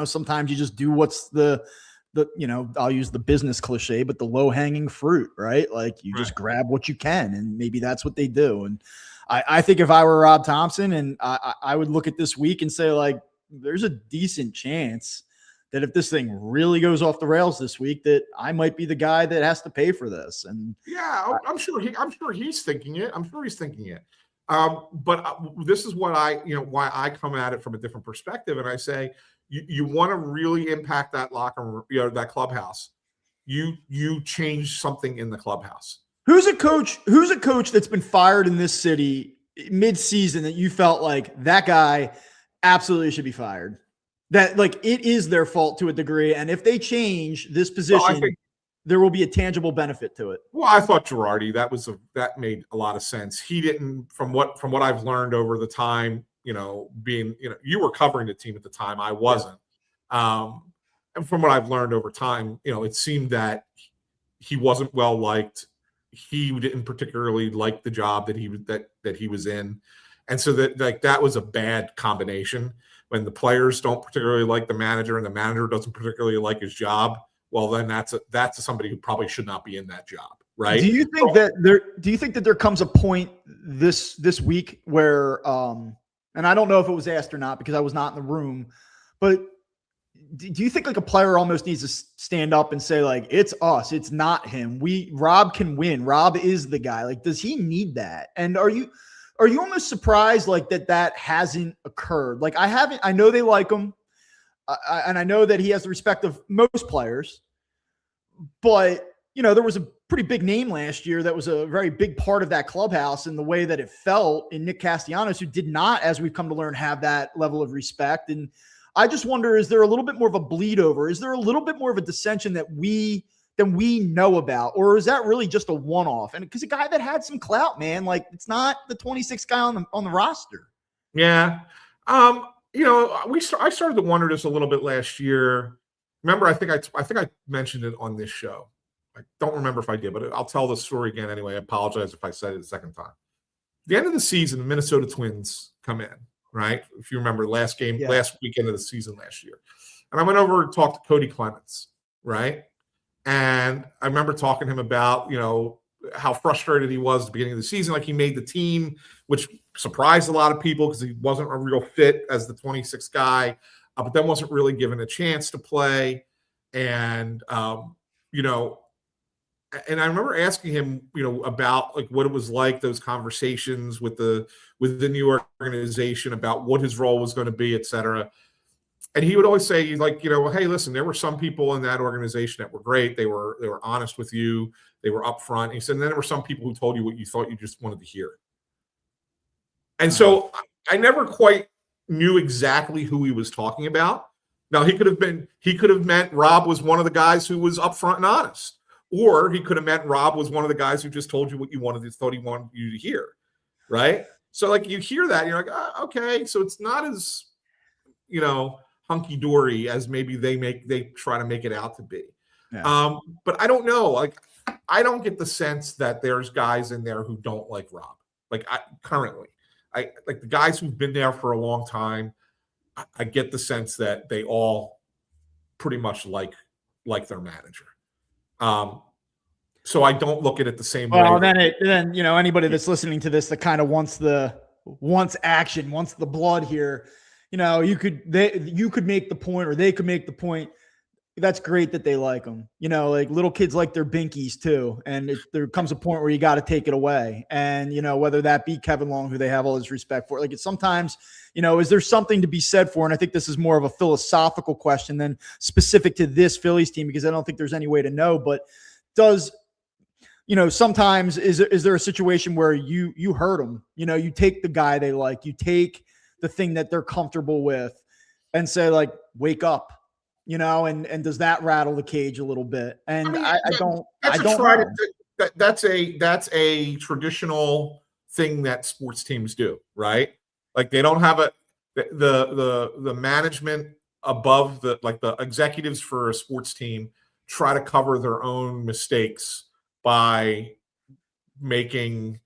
Sometimes you just do what's I'll use the business cliche, but the low hanging fruit, right? Like you just grab what you can, and maybe that's what they do. And I think if I were Rob Thompson, and I would look at this week and say, like, there's a decent chance that if this thing really goes off the rails this week, that I might be the guy that has to pay for this. And I'm sure he's thinking it. But this is what why I come at it from a different perspective. And I say, you want to really impact that locker room, that clubhouse. You change something in the clubhouse. Who's a coach that's been fired in this city mid-season that you felt like that guy absolutely should be fired? That like it is their fault to a degree, and if they change this position, there will be a tangible benefit to it. Well, I thought Girardi, that made a lot of sense. He didn't, from what I've learned over the time, being, you were covering the team at the time. I wasn't. And from what I've learned over time, it seemed that he wasn't well liked. He didn't particularly like the job that he was in. And so that was a bad combination. When the players don't particularly like the manager and the manager doesn't particularly like his job, well, then that's somebody who probably should not be in that job, right? Do you think that there comes a point this week where and I don't know if it was asked or not because I was not in the room, but do you think like a player almost needs to stand up and say like, it's us, it's not him. Rob can win. Rob is the guy. Like, does he need that? And are you almost surprised like that hasn't occurred? Like I know they like him. And I know that he has the respect of most players, but there was a pretty big name last year that was a very big part of that clubhouse in the way that it felt in Nick Castellanos, who did not, as we've come to learn, have that level of respect. And I just wonder, is there a little bit more of a bleed over? Is there a little bit more of a dissension than we know about? Or is that really just a one-off? And because a guy that had some clout, man, like it's not the 26th guy on the roster. Yeah. I started to wonder this a little bit last year. Remember, I think I mentioned it on this show. I don't remember if I did, but I'll tell the story again anyway. I apologize if I said it a second time. The end of the season, the Minnesota Twins come in, right? If you remember last weekend of the season last year. And I went over and talked to Cody Clemens, right? And I remember talking to him about, how frustrated he was at the beginning of the season. Like he made the team, which surprised a lot of people because he wasn't a real fit as the 26th guy, but then wasn't really given a chance to play. And, and I remember asking him, about like what it was like, those conversations with the new organization about what his role was going to be, et cetera. And he would always say, like, hey, listen, there were some people in that organization that were great. They were honest with you. They were upfront. He said, and then there were some people who told you what you thought you just wanted to hear. And so I never quite knew exactly who he was talking about. Now, he could have meant Rob was one of the guys who was upfront and honest. Or he could have meant Rob was one of the guys who just told you what you thought he wanted you to hear. Right? So like you hear that, and you're like, okay, so it's not as, hunky-dory as maybe they try to make it out to be. Yeah. But I don't know. Like, I don't get the sense that there's guys in there who don't like Rob. Like currently, like the guys who've been there for a long time, I get the sense that they all pretty much like their manager. So I don't look at it the same way. Well, then anybody that's listening to this that kind of wants action, wants the blood here, you could make the point, or they could make the point. That's great that they like them. Like little kids like their binkies too. And there comes a point where you got to take it away. And, whether that be Kevin Long, who they have all his respect for, like it's sometimes, is there something to be said for? And I think this is more of a philosophical question than specific to this Phillies team, because I don't think there's any way to know, but sometimes is there a situation where you hurt them, you take the guy they like, you take the thing that they're comfortable with and say like, wake up. And does that rattle the cage a little bit? And that's a traditional thing that sports teams do, right? Like they don't have the management above the executives for a sports team try to cover their own mistakes by making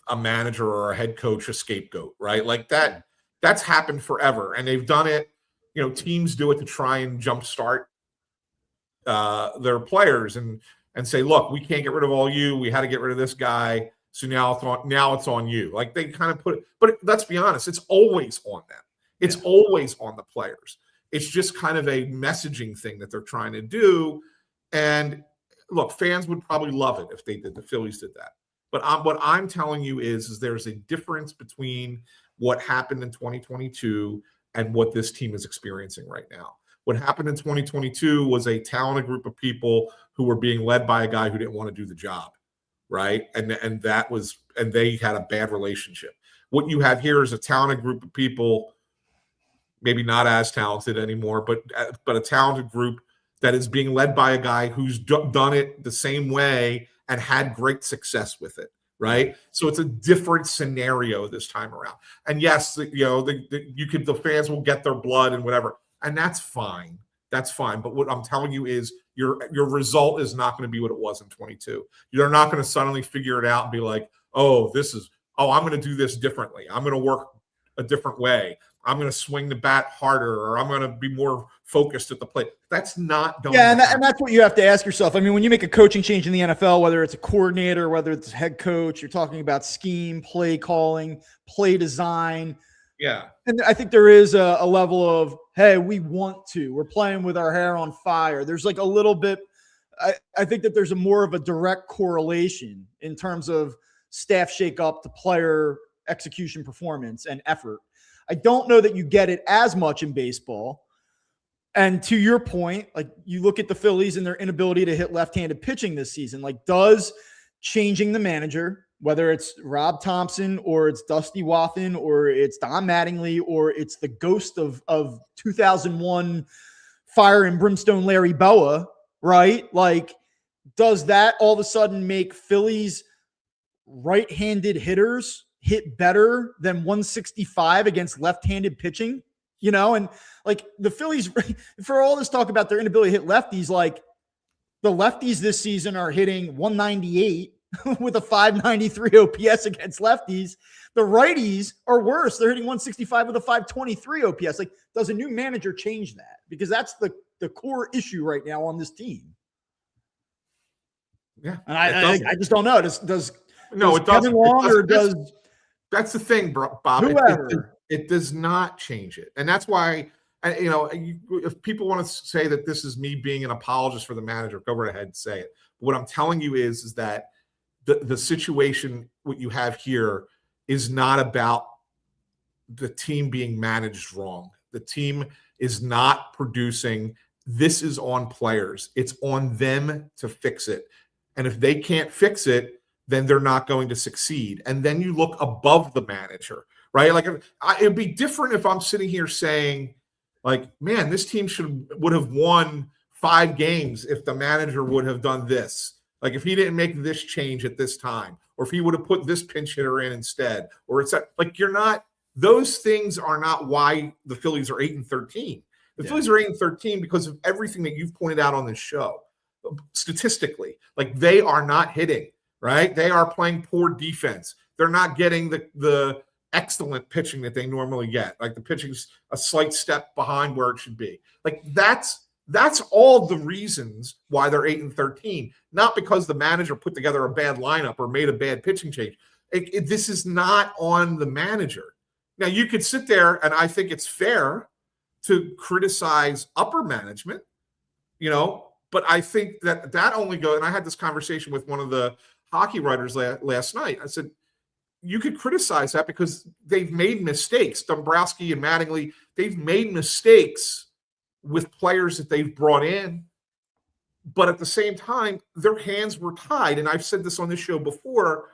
a manager or a head coach a scapegoat, right? Like that's happened forever. And they've done it. Teams do it to try and jumpstart their players and say, look, we can't get rid of all you. We had to get rid of this guy. So now it's on you. Like they kind of put it, but let's be honest, it's always on them. It's always on the players. It's just kind of a messaging thing that they're trying to do. And look, fans would probably love it if the Phillies did that. But what I'm telling you is there's a difference between what happened in 2022 and what this team is experiencing right now. What happened in 2022 was a talented group of people who were being led by a guy who didn't want to do the job, right? And they had a bad relationship. What you have here is a talented group of people, maybe not as talented anymore, but a talented group that is being led by a guy who's done it the same way and had great success with it, right? So it's a different scenario this time around. And yes, the fans will get their blood and whatever, and that's fine. That's fine. But what I'm telling you is your result is not going to be what it was in 22. You're not going to suddenly figure it out and be like, I'm going to do this differently. I'm going to work a different way. I'm going to swing the bat harder, or I'm going to be more focused at the plate. That's not going. Yeah, and that's what you have to ask yourself. I mean, when you make a coaching change in the NFL, whether it's a coordinator, whether it's a head coach, you're talking about scheme, play calling, play design. Yeah. And I think there is a level of, hey, we're playing with our hair on fire. There's like a little bit, I think that there's more of a direct correlation in terms of staff shakeup to player execution performance and effort. I don't know that you get it as much in baseball. And to your point, like you look at the Phillies and their inability to hit left-handed pitching this season, like does changing the manager, whether it's Rob Thompson or it's Dusty Wathan or it's Don Mattingly or it's the ghost of 2001 fire and brimstone Larry Boa, right? Like, does that all of a sudden make Phillies right-handed hitters hit better than 165 against left-handed pitching? And like the Phillies, for all this talk about their inability to hit lefties, like the lefties this season are hitting 198 with a 593 OPS against lefties. The righties are worse. They're hitting 165 with a 523 OPS. Like, does a new manager change that? Because that's the core issue right now on this team. Yeah. And I just don't know. Does it doesn't. Kevin Long or does that's the thing, Bob. It does not change it. And that's why, if people want to say that this is me being an apologist for the manager, go right ahead and say it. But what I'm telling you is that the situation, what you have here, is not about the team being managed wrong. The team is not producing. This is on players. It's on them to fix it. And if they can't fix it, then they're not going to succeed. And then you look above the manager, right? Like it'd be different if I'm sitting here saying, like, man, this team would have won 5 games if the manager would have done this. Like if he didn't make this change at this time, or if he would have put this pinch hitter in instead, or it's like those things are not why the Phillies are 8-13. The Phillies are 8-13 because of everything that you've pointed out on this show. Statistically, like they are not hitting. Right? They are playing poor defense. They're not getting the excellent pitching that they normally get. Like the pitching's a slight step behind where it should be. Like that's all the reasons why they're 8-13, not because the manager put together a bad lineup or made a bad pitching change. This is not on the manager. Now you could sit there, and I think it's fair to criticize upper management, but I think that only goes, and I had this conversation with one of the hockey writers last night. I said, you could criticize that because they've made mistakes. Dombrowski and Mattingly, they've made mistakes with players that they've brought in. But at the same time, their hands were tied. And I've said this on this show before,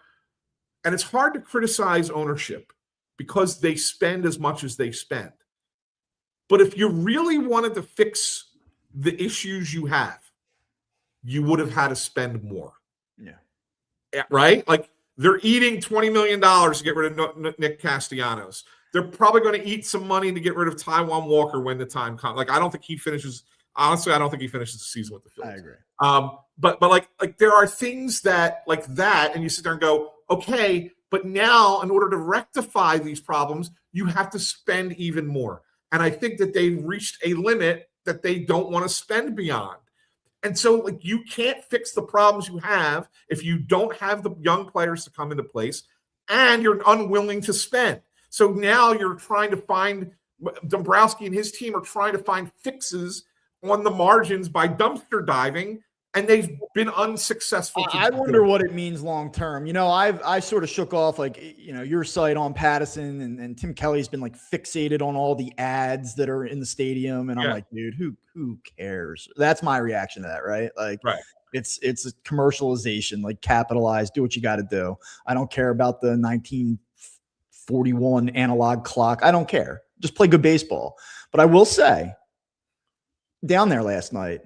and it's hard to criticize ownership because they spend as much as they spend. But if you really wanted to fix the issues you have, you would have had to spend more. Yeah. Right? Like they're eating $20 million to get rid of Nick Castellanos. They're probably going to eat some money to get rid of Taijuan Walker when the time comes. Like, I don't think he finishes the season with the Phillies. I agree. But like there are things that like that, and you sit there and go, okay, but now in order to rectify these problems, you have to spend even more. And I think that they've reached a limit that they don't want to spend beyond. And so, like, you can't fix the problems you have if you don't have the young players to come into place and you're unwilling to spend. So now you're trying to find Dombrowski and his team are trying to find fixes on the margins by dumpster diving, and they've been unsuccessful. I wonder what it means long term. I sort of shook off your site on Pattison, and Tim Kelly's been like fixated on all the ads that are in the stadium, and I'm like, dude, who cares? That's my reaction to that, right? Like, right. It's a commercialization, like capitalize, do what you got to do. I don't care about the 1941 analog clock. I don't care. Just play good baseball. But I will say, down there last night,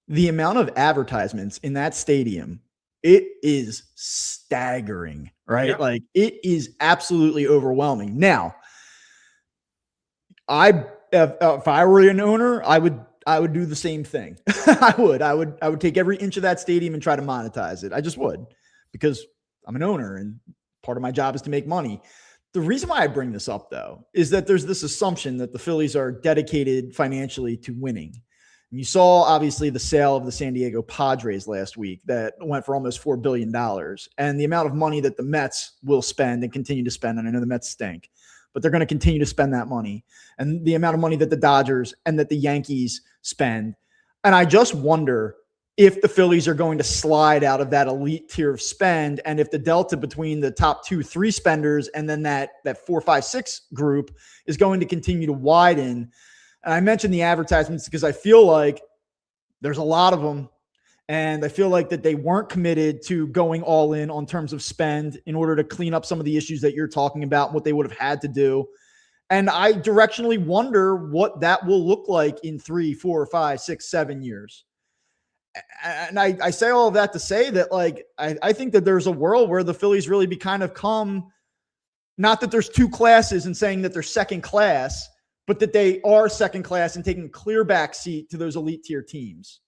the amount of advertisements in that stadium it is staggering, right? Yeah. Like it is absolutely overwhelming. Now, if I were an owner, I would do the same thing. I would take every inch of that stadium and try to monetize it. I just would, because I'm an owner and part of my job is to make money. The reason why I bring this up, though, is that there's this assumption that the Phillies are dedicated financially to winning. And you saw, obviously, the sale of the San Diego Padres last week that went for almost $4 billion. And the amount of money that the Mets will spend and continue to spend, and I know the Mets stink, but they're going to continue to spend that money, and the amount of money that the Dodgers and that the Yankees spend. And I just wonder if the Phillies are going to slide out of that elite tier of spend, and if the delta between the top 2-3 spenders and then that 4-5-6 group is going to continue to widen. And I mentioned the advertisements because I feel like there's a lot of them, and I feel like that they weren't committed to going all in on terms of spend in order to clean up some of the issues that you're talking about and what they would have had to do. And I directionally wonder what that will look like in 3, 4, 5, 6, 7 years. And I say all of that to say that, like, I think that there's a world where the Phillies really be kind of come, not that there's two classes and saying that they're second class, but that they are second class and taking clear back seat to those elite tier teams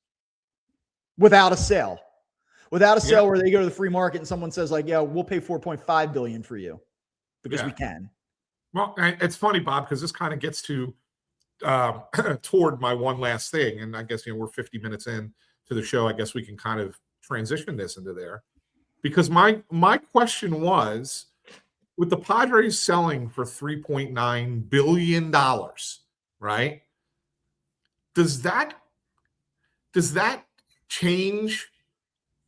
without a sale. Without a sale where they go to the free market and someone says, like, yeah, we'll pay $4.5 billion for you because we can. Well, it's funny, Bob, because this kind of gets to toward my one last thing. And I guess, we're 50 minutes in to the show. I guess we can kind of transition this into there, because my question was, with the Padres selling for $3.9 billion, right? Does that change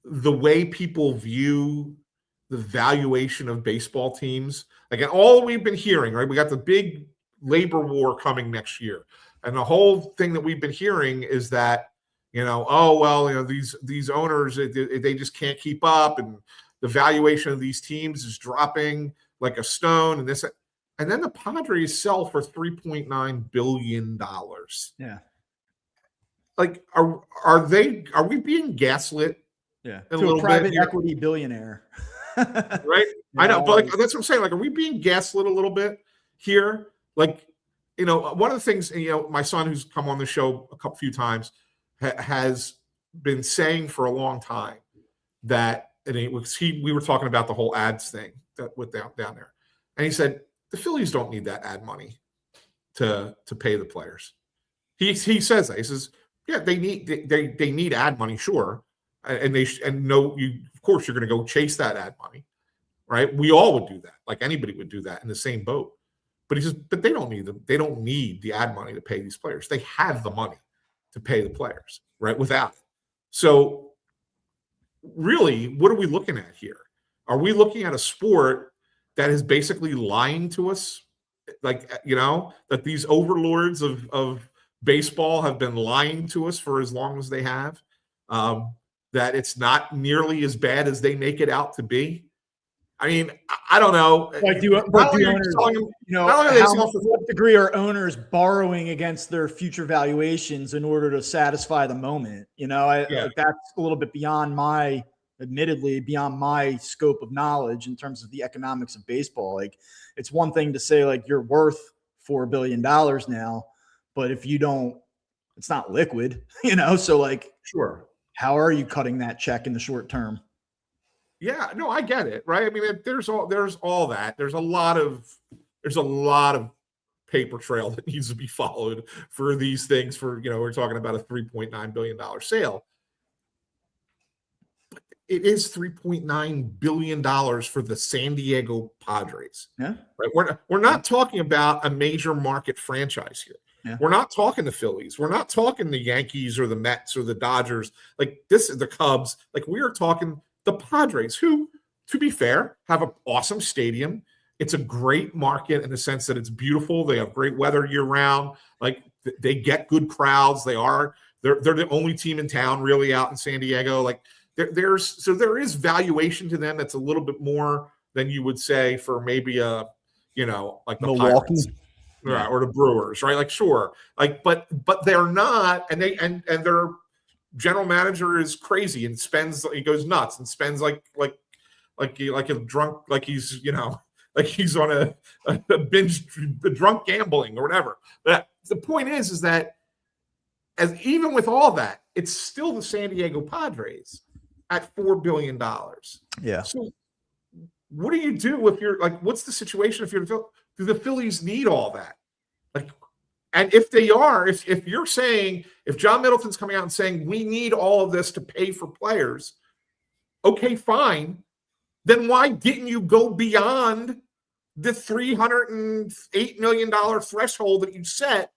the way people view the valuation of baseball teams? Like, all we've been hearing, right? We got the big labor war coming next year. And the whole thing that we've been hearing is that, these owners, they just can't keep up, and the valuation of these teams is dropping like a stone, and then the Padres sell for $3.9 billion. Yeah. Like, are we being gaslit? Yeah. To a private equity billionaire. Right. I know, but that's what I'm saying. Like, are we being gaslit a little bit here? Like, one of the things, my son, who's come on the show a few times, has been saying for a long time that, and we were talking about the whole ads thing that went down there, and he said the Phillies don't need that ad money to pay the players. He says that. He says, yeah, they need ad money, sure, and of course you're going to go chase that ad money, right? We all would do that, like anybody would do that in the same boat. But he says, but they don't need them. They don't need the ad money to pay these players. They have the money to pay the players, right? Without it. So really, what are we looking at here? Are we looking at a sport that is basically lying to us? Like, that these overlords of baseball have been lying to us for as long as they have, that it's not nearly as bad as they make it out to be. I mean, I don't know. But do owners, what degree are owners borrowing against their future valuations in order to satisfy the moment? Like, that's a little bit admittedly beyond my scope of knowledge in terms of the economics of baseball. Like, it's one thing to say, like, you're worth $4 billion now, but if you don't, it's not liquid, so, like, sure, how are you cutting that check in the short term? Yeah, no, I get it, right? I mean, there's all that. There's a lot of paper trail that needs to be followed for these things. For we're talking about a $3.9 billion sale. But it is $3.9 billion for the San Diego Padres. Yeah, right. We're not talking about a major market franchise here. Yeah. We're not talking the Phillies. We're not talking the Yankees or the Mets or the Dodgers. Like, this is the Cubs. Like, we are talking the Padres, who, to be fair, have an awesome stadium. It's a great market in the sense that it's beautiful. They have great weather year round. Like, they get good crowds. They're the only team in town really out in San Diego. Like, there is valuation to them that's a little bit more than you would say for maybe like the Milwaukee. Pirates. Right, or the Brewers, right? Like, sure, like, but they're not, and they're general manager is crazy and he goes nuts and spends like a drunk, like he's, like he's on a binge, drunk gambling or whatever. But the point is that even with all that, it's still the San Diego Padres at $4 billion. Yeah. So what do you do if you're like, what's the situation if do the Phillies need all that? Like, and if they are, if you're saying, if John Middleton's coming out and saying we need all of this to pay for players, okay, fine. Then why didn't you go beyond the $308 million threshold that you set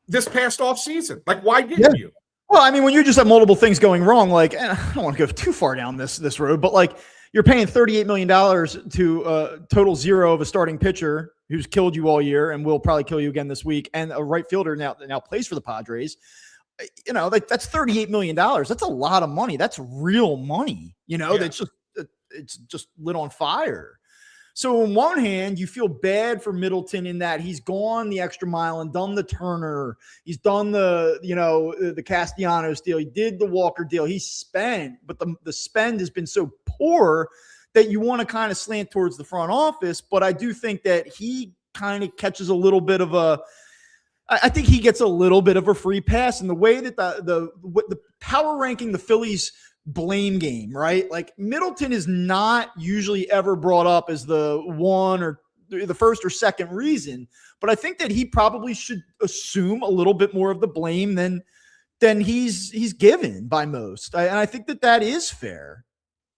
this past offseason? Like, why didn't you? Well, I mean, when you just have multiple things going wrong, like, I don't want to go too far down this road, but like you're paying $38 million to total zero of a starting pitcher who's killed you all year and will probably kill you again this week, and a right fielder now plays for the Padres. Like that's $38 million. That's a lot of money. That's real money. That's it's just lit on fire. So on one hand, you feel bad for Middleton in that he's gone the extra mile and done the Turner. He's done the Castellanos deal. He did the Walker deal. He spent, but the spend has been so poor that you want to kind of slant towards the front office. But I do think that he kind of catches a little bit of I think he gets a little bit of a free pass in the way that the power ranking the Phillies blame game, right? Like Middleton is not usually ever brought up as the one or the first or second reason, but I think that he probably should assume a little bit more of the blame than he's given by most. And I think that is fair.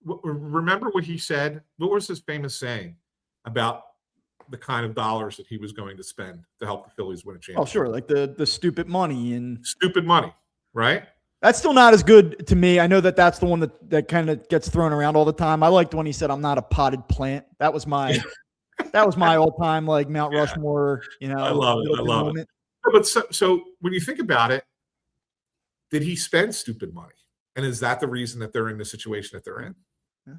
Remember what he said? What was his famous saying about the kind of dollars that he was going to spend to help the Phillies win a championship? Oh, sure. Like the stupid money, right? That's still not as good to me. I know that's the one that kind of gets thrown around all the time. I liked when he said, "I'm not a potted plant." That was my all-time like Mount Rushmore. I love it. But so when you think about it, did he spend stupid money? And is that the reason that they're in the situation that they're in? Yeah.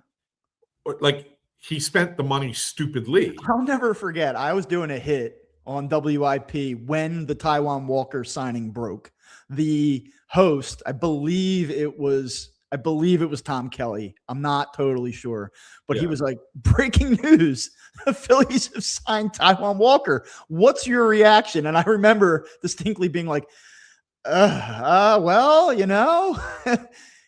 Or like he spent the money stupidly. I'll never forget. I was doing a hit on WIP when the Taijuan Walker signing broke. The host, I believe it was Tom Kelly. I'm not totally sure, but he was like, breaking news. The Phillies have signed Taijuan Walker. What's your reaction? And I remember distinctly being like, well,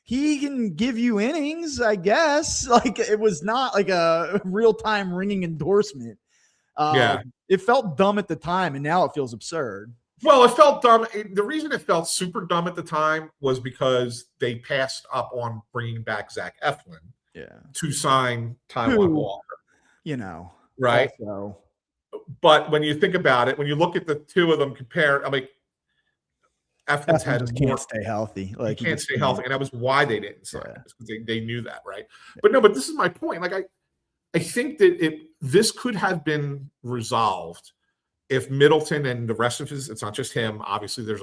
he can give you innings, I guess. Like it was not like a real-time ringing endorsement. It felt dumb at the time, and now it feels absurd. Well, it felt dumb. The reason it felt super dumb at the time was because they passed up on bringing back Zach Eflin to sign Taijuan Walker. Right? Also. But when you think about it, when you look at the two of them compared, I mean, Eflin's had can't stay healthy. Like he can't stay healthy, and that was why they didn't sign him, because they knew that, right? Yeah. But this is my point. Like I think that this could have been resolved if Middleton and the rest of it's not just him. Obviously, there's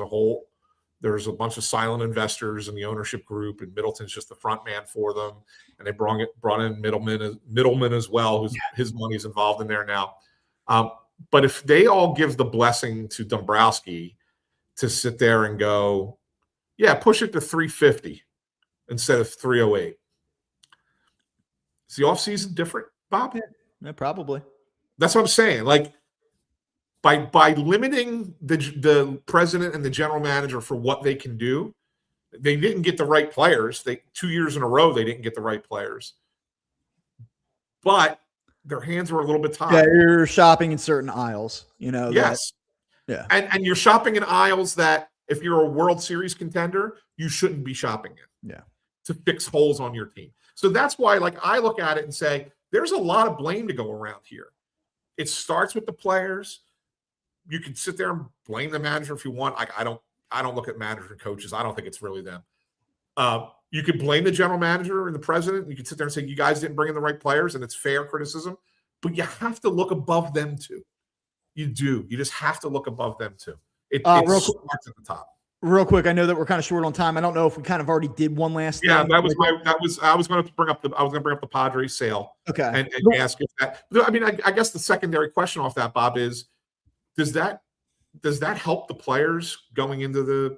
a bunch of silent investors in the ownership group, and Middleton's just the front man for them. And they brought in Middleman as well, who's his money's involved in there now. But if they all give the blessing to Dombrowski to sit there and go, push it to 350 instead of 308. Is the offseason different, Bob? Yeah, probably. That's what I'm saying. Like, by limiting the president and the general manager for what they can do, they didn't get the right players. 2 years in a row, they didn't get the right players. But their hands were a little bit tied. Yeah, you're shopping in certain aisles, Yes. And you're shopping in aisles that if you're a World Series contender, you shouldn't be shopping in. Yeah. To fix holes on your team. So that's why, like, I look at it and say, there's a lot of blame to go around here. It starts with the players. You can sit there and blame the manager if you want. I don't look at managers and coaches. I don't think it's really them. You could blame the general manager and the president. You could sit there and say, you guys didn't bring in the right players, and it's fair criticism. But you have to look above them too. You do. You just have to look above them too. It starts at the top. Real quick, I know that we're kind of short on time. I don't know if we kind of already did one last thing. Yeah, I was going to bring up the Padres sale. Okay. And ask if that. I mean, I guess the secondary question off that, Bob, is does that help the players going into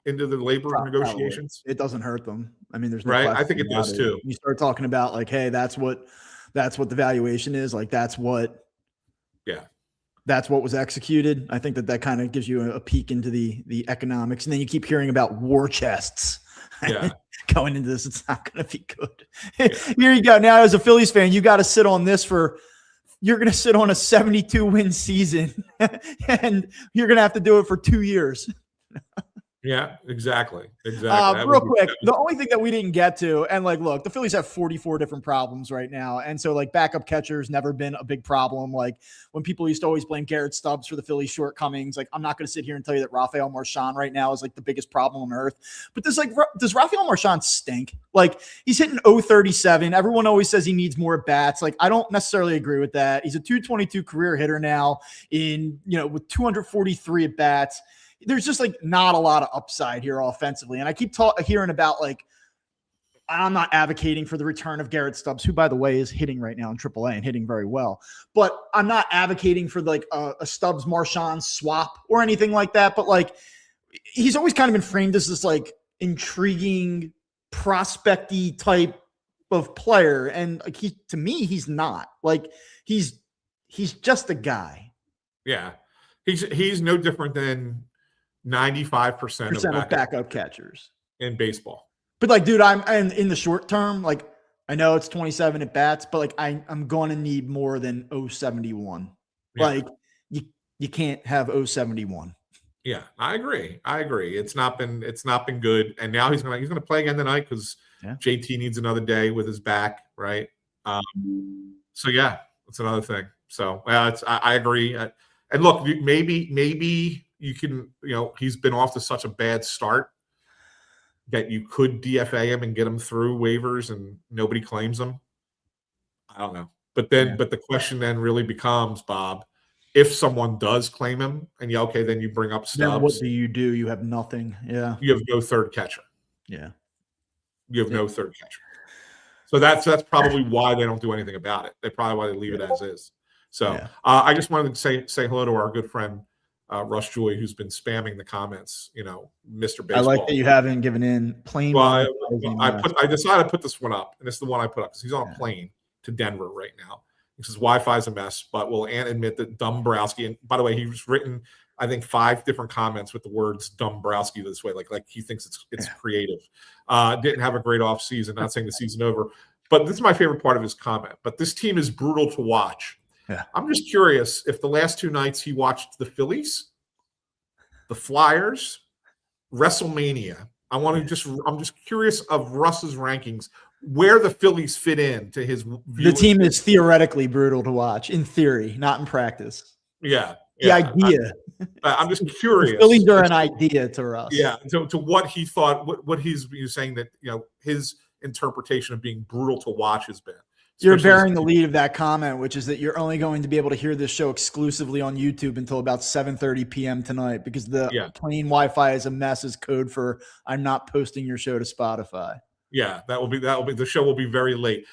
into the labor negotiations? It doesn't hurt them. I mean, there's no Right? question I think it about does too. You start talking about like, hey, that's what the valuation is. Like that's what was executed. I think that kind of gives you a peek into the economics, and then you keep hearing about war chests. Yeah. Going into this, it's not going to be good. Here you go. Now, as a Phillies fan, you got to sit on this you're going to sit on a 72 win season and you're going to have to do it for 2 years. Yeah, exactly. Real quick, the only thing that we didn't get to, and like, look, the Phillies have 44 different problems right now. And so like backup catcher's never been a big problem. Like when people used to always blame Garrett Stubbs for the Phillies shortcomings, like I'm not going to sit here and tell you that Rafael Marchand right now is like the biggest problem on earth. But does Rafael Marchand stink? Like he's hitting 037. Everyone always says he needs more at bats. Like I don't necessarily agree with that. He's a 222 career hitter now with 243 at bats. There's just like not a lot of upside here offensively. And I keep hearing about like, I'm not advocating for the return of Garrett Stubbs, who by the way is hitting right now in AAA and hitting very well, but I'm not advocating for like a Stubbs Marchand swap or anything like that. But like, he's always kind of been framed as this like intriguing prospecty type of player. And like to me, he's not. Like he's just a guy. Yeah. He's no different than 95% of backup catchers in baseball. But like, dude, I'm in the short term, like I know it's 27 at bats, but like I'm going to need more than 071. Yeah. Like you can't have 071. Yeah, I agree. It's not been good. And now he's going to play again tonight because JT needs another day with his back, right? So yeah, that's another thing. So I agree. And look, maybe you can, he's been off to such a bad start that you could DFA him and get him through waivers and nobody claims him. I don't know. But the question then really becomes, Bob, if someone does claim him and then you bring up Stubbs. Then what do? You have nothing. Yeah. You have no third catcher. Yeah. You have no third catcher. So that's probably why they don't do anything about it. They probably why they leave it as is. So I just wanted to say hello to our good friend Russ Joy, who's been spamming the comments. Mr. Baseball. I like that you haven't given in plain. Well, I decided to put this one up, and it's the one I put up because he's on a plane to Denver right now. He says Wi-Fi is a mess, but will admit that Dombrowski. And by the way, he's written I think 5 different comments with the words Dombrowski this way, like he thinks it's creative. Didn't have a great off season. Not saying the season over, but this is my favorite part of his comment. But this team is brutal to watch. Yeah. I'm just curious if the last 2 nights he watched the Phillies, the Flyers, WrestleMania. I'm just curious of Russ's rankings, where the Phillies fit in to his view. The team is theoretically brutal to watch, in theory, not in practice. Yeah. The idea. I'm just curious. The Phillies are an idea to Russ. Yeah. To what he thought, what he's saying that his interpretation of being brutal to watch has been. You're bearing the lead of that comment, which is that you're only going to be able to hear this show exclusively on YouTube until about 7:30 p.m. tonight because the plain Wi-Fi is a mess is code for I'm not posting your show to Spotify. Yeah, that will be the show will be very late.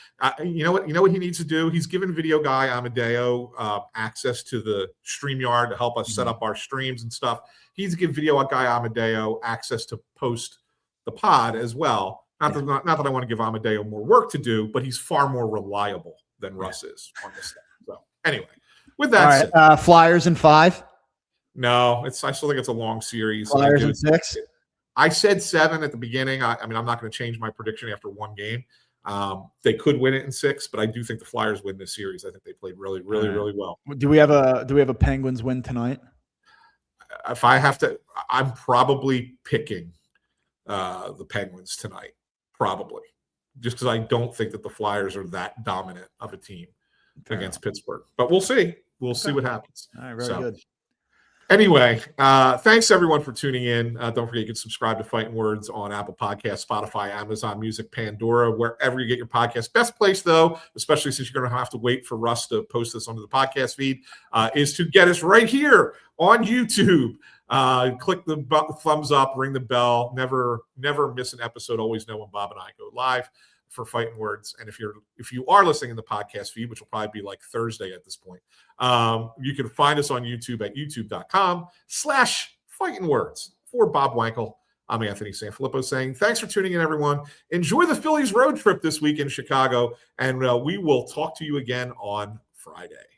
You know what he needs to do? He's given video guy Amadeo access to the StreamYard to help us set up our streams and stuff. He needs to give video guy Amadeo access to post the pod as well. Not that I want to give Amadeo more work to do, but he's far more reliable than Russ is on this stuff. So anyway, with that said, Flyers in 5. No, I still think it's a long series. Flyers in 6. I said 7 at the beginning. I mean, I'm not going to change my prediction after one game. They could win it in 6, but I do think the Flyers win this series. I think they played really, really, really well. Do we have a Penguins win tonight? If I have to, I'm probably picking the Penguins tonight. Probably, just because I don't think that the Flyers are that dominant of a team against Pittsburgh. But we'll see. We'll see what happens. All right, very good. Anyway, thanks everyone for tuning in. Don't forget you can subscribe to Fighting Words on Apple Podcasts, Spotify, Amazon Music, Pandora, wherever you get your podcast. Best place, though, especially since you're going to have to wait for Russ to post this onto the podcast feed, is to get us right here on YouTube. Click the thumbs up, ring the bell. Never miss an episode. Always know when Bob and I go live for Fighting Words. And if you are listening in the podcast feed, which will probably be like Thursday at this point, you can find us on YouTube at youtube.com/Fighting Words. For Bob Wankel, I'm Anthony Sanfilippo saying thanks for tuning in, everyone. Enjoy the Phillies road trip this week in Chicago, and we will talk to you again on Friday.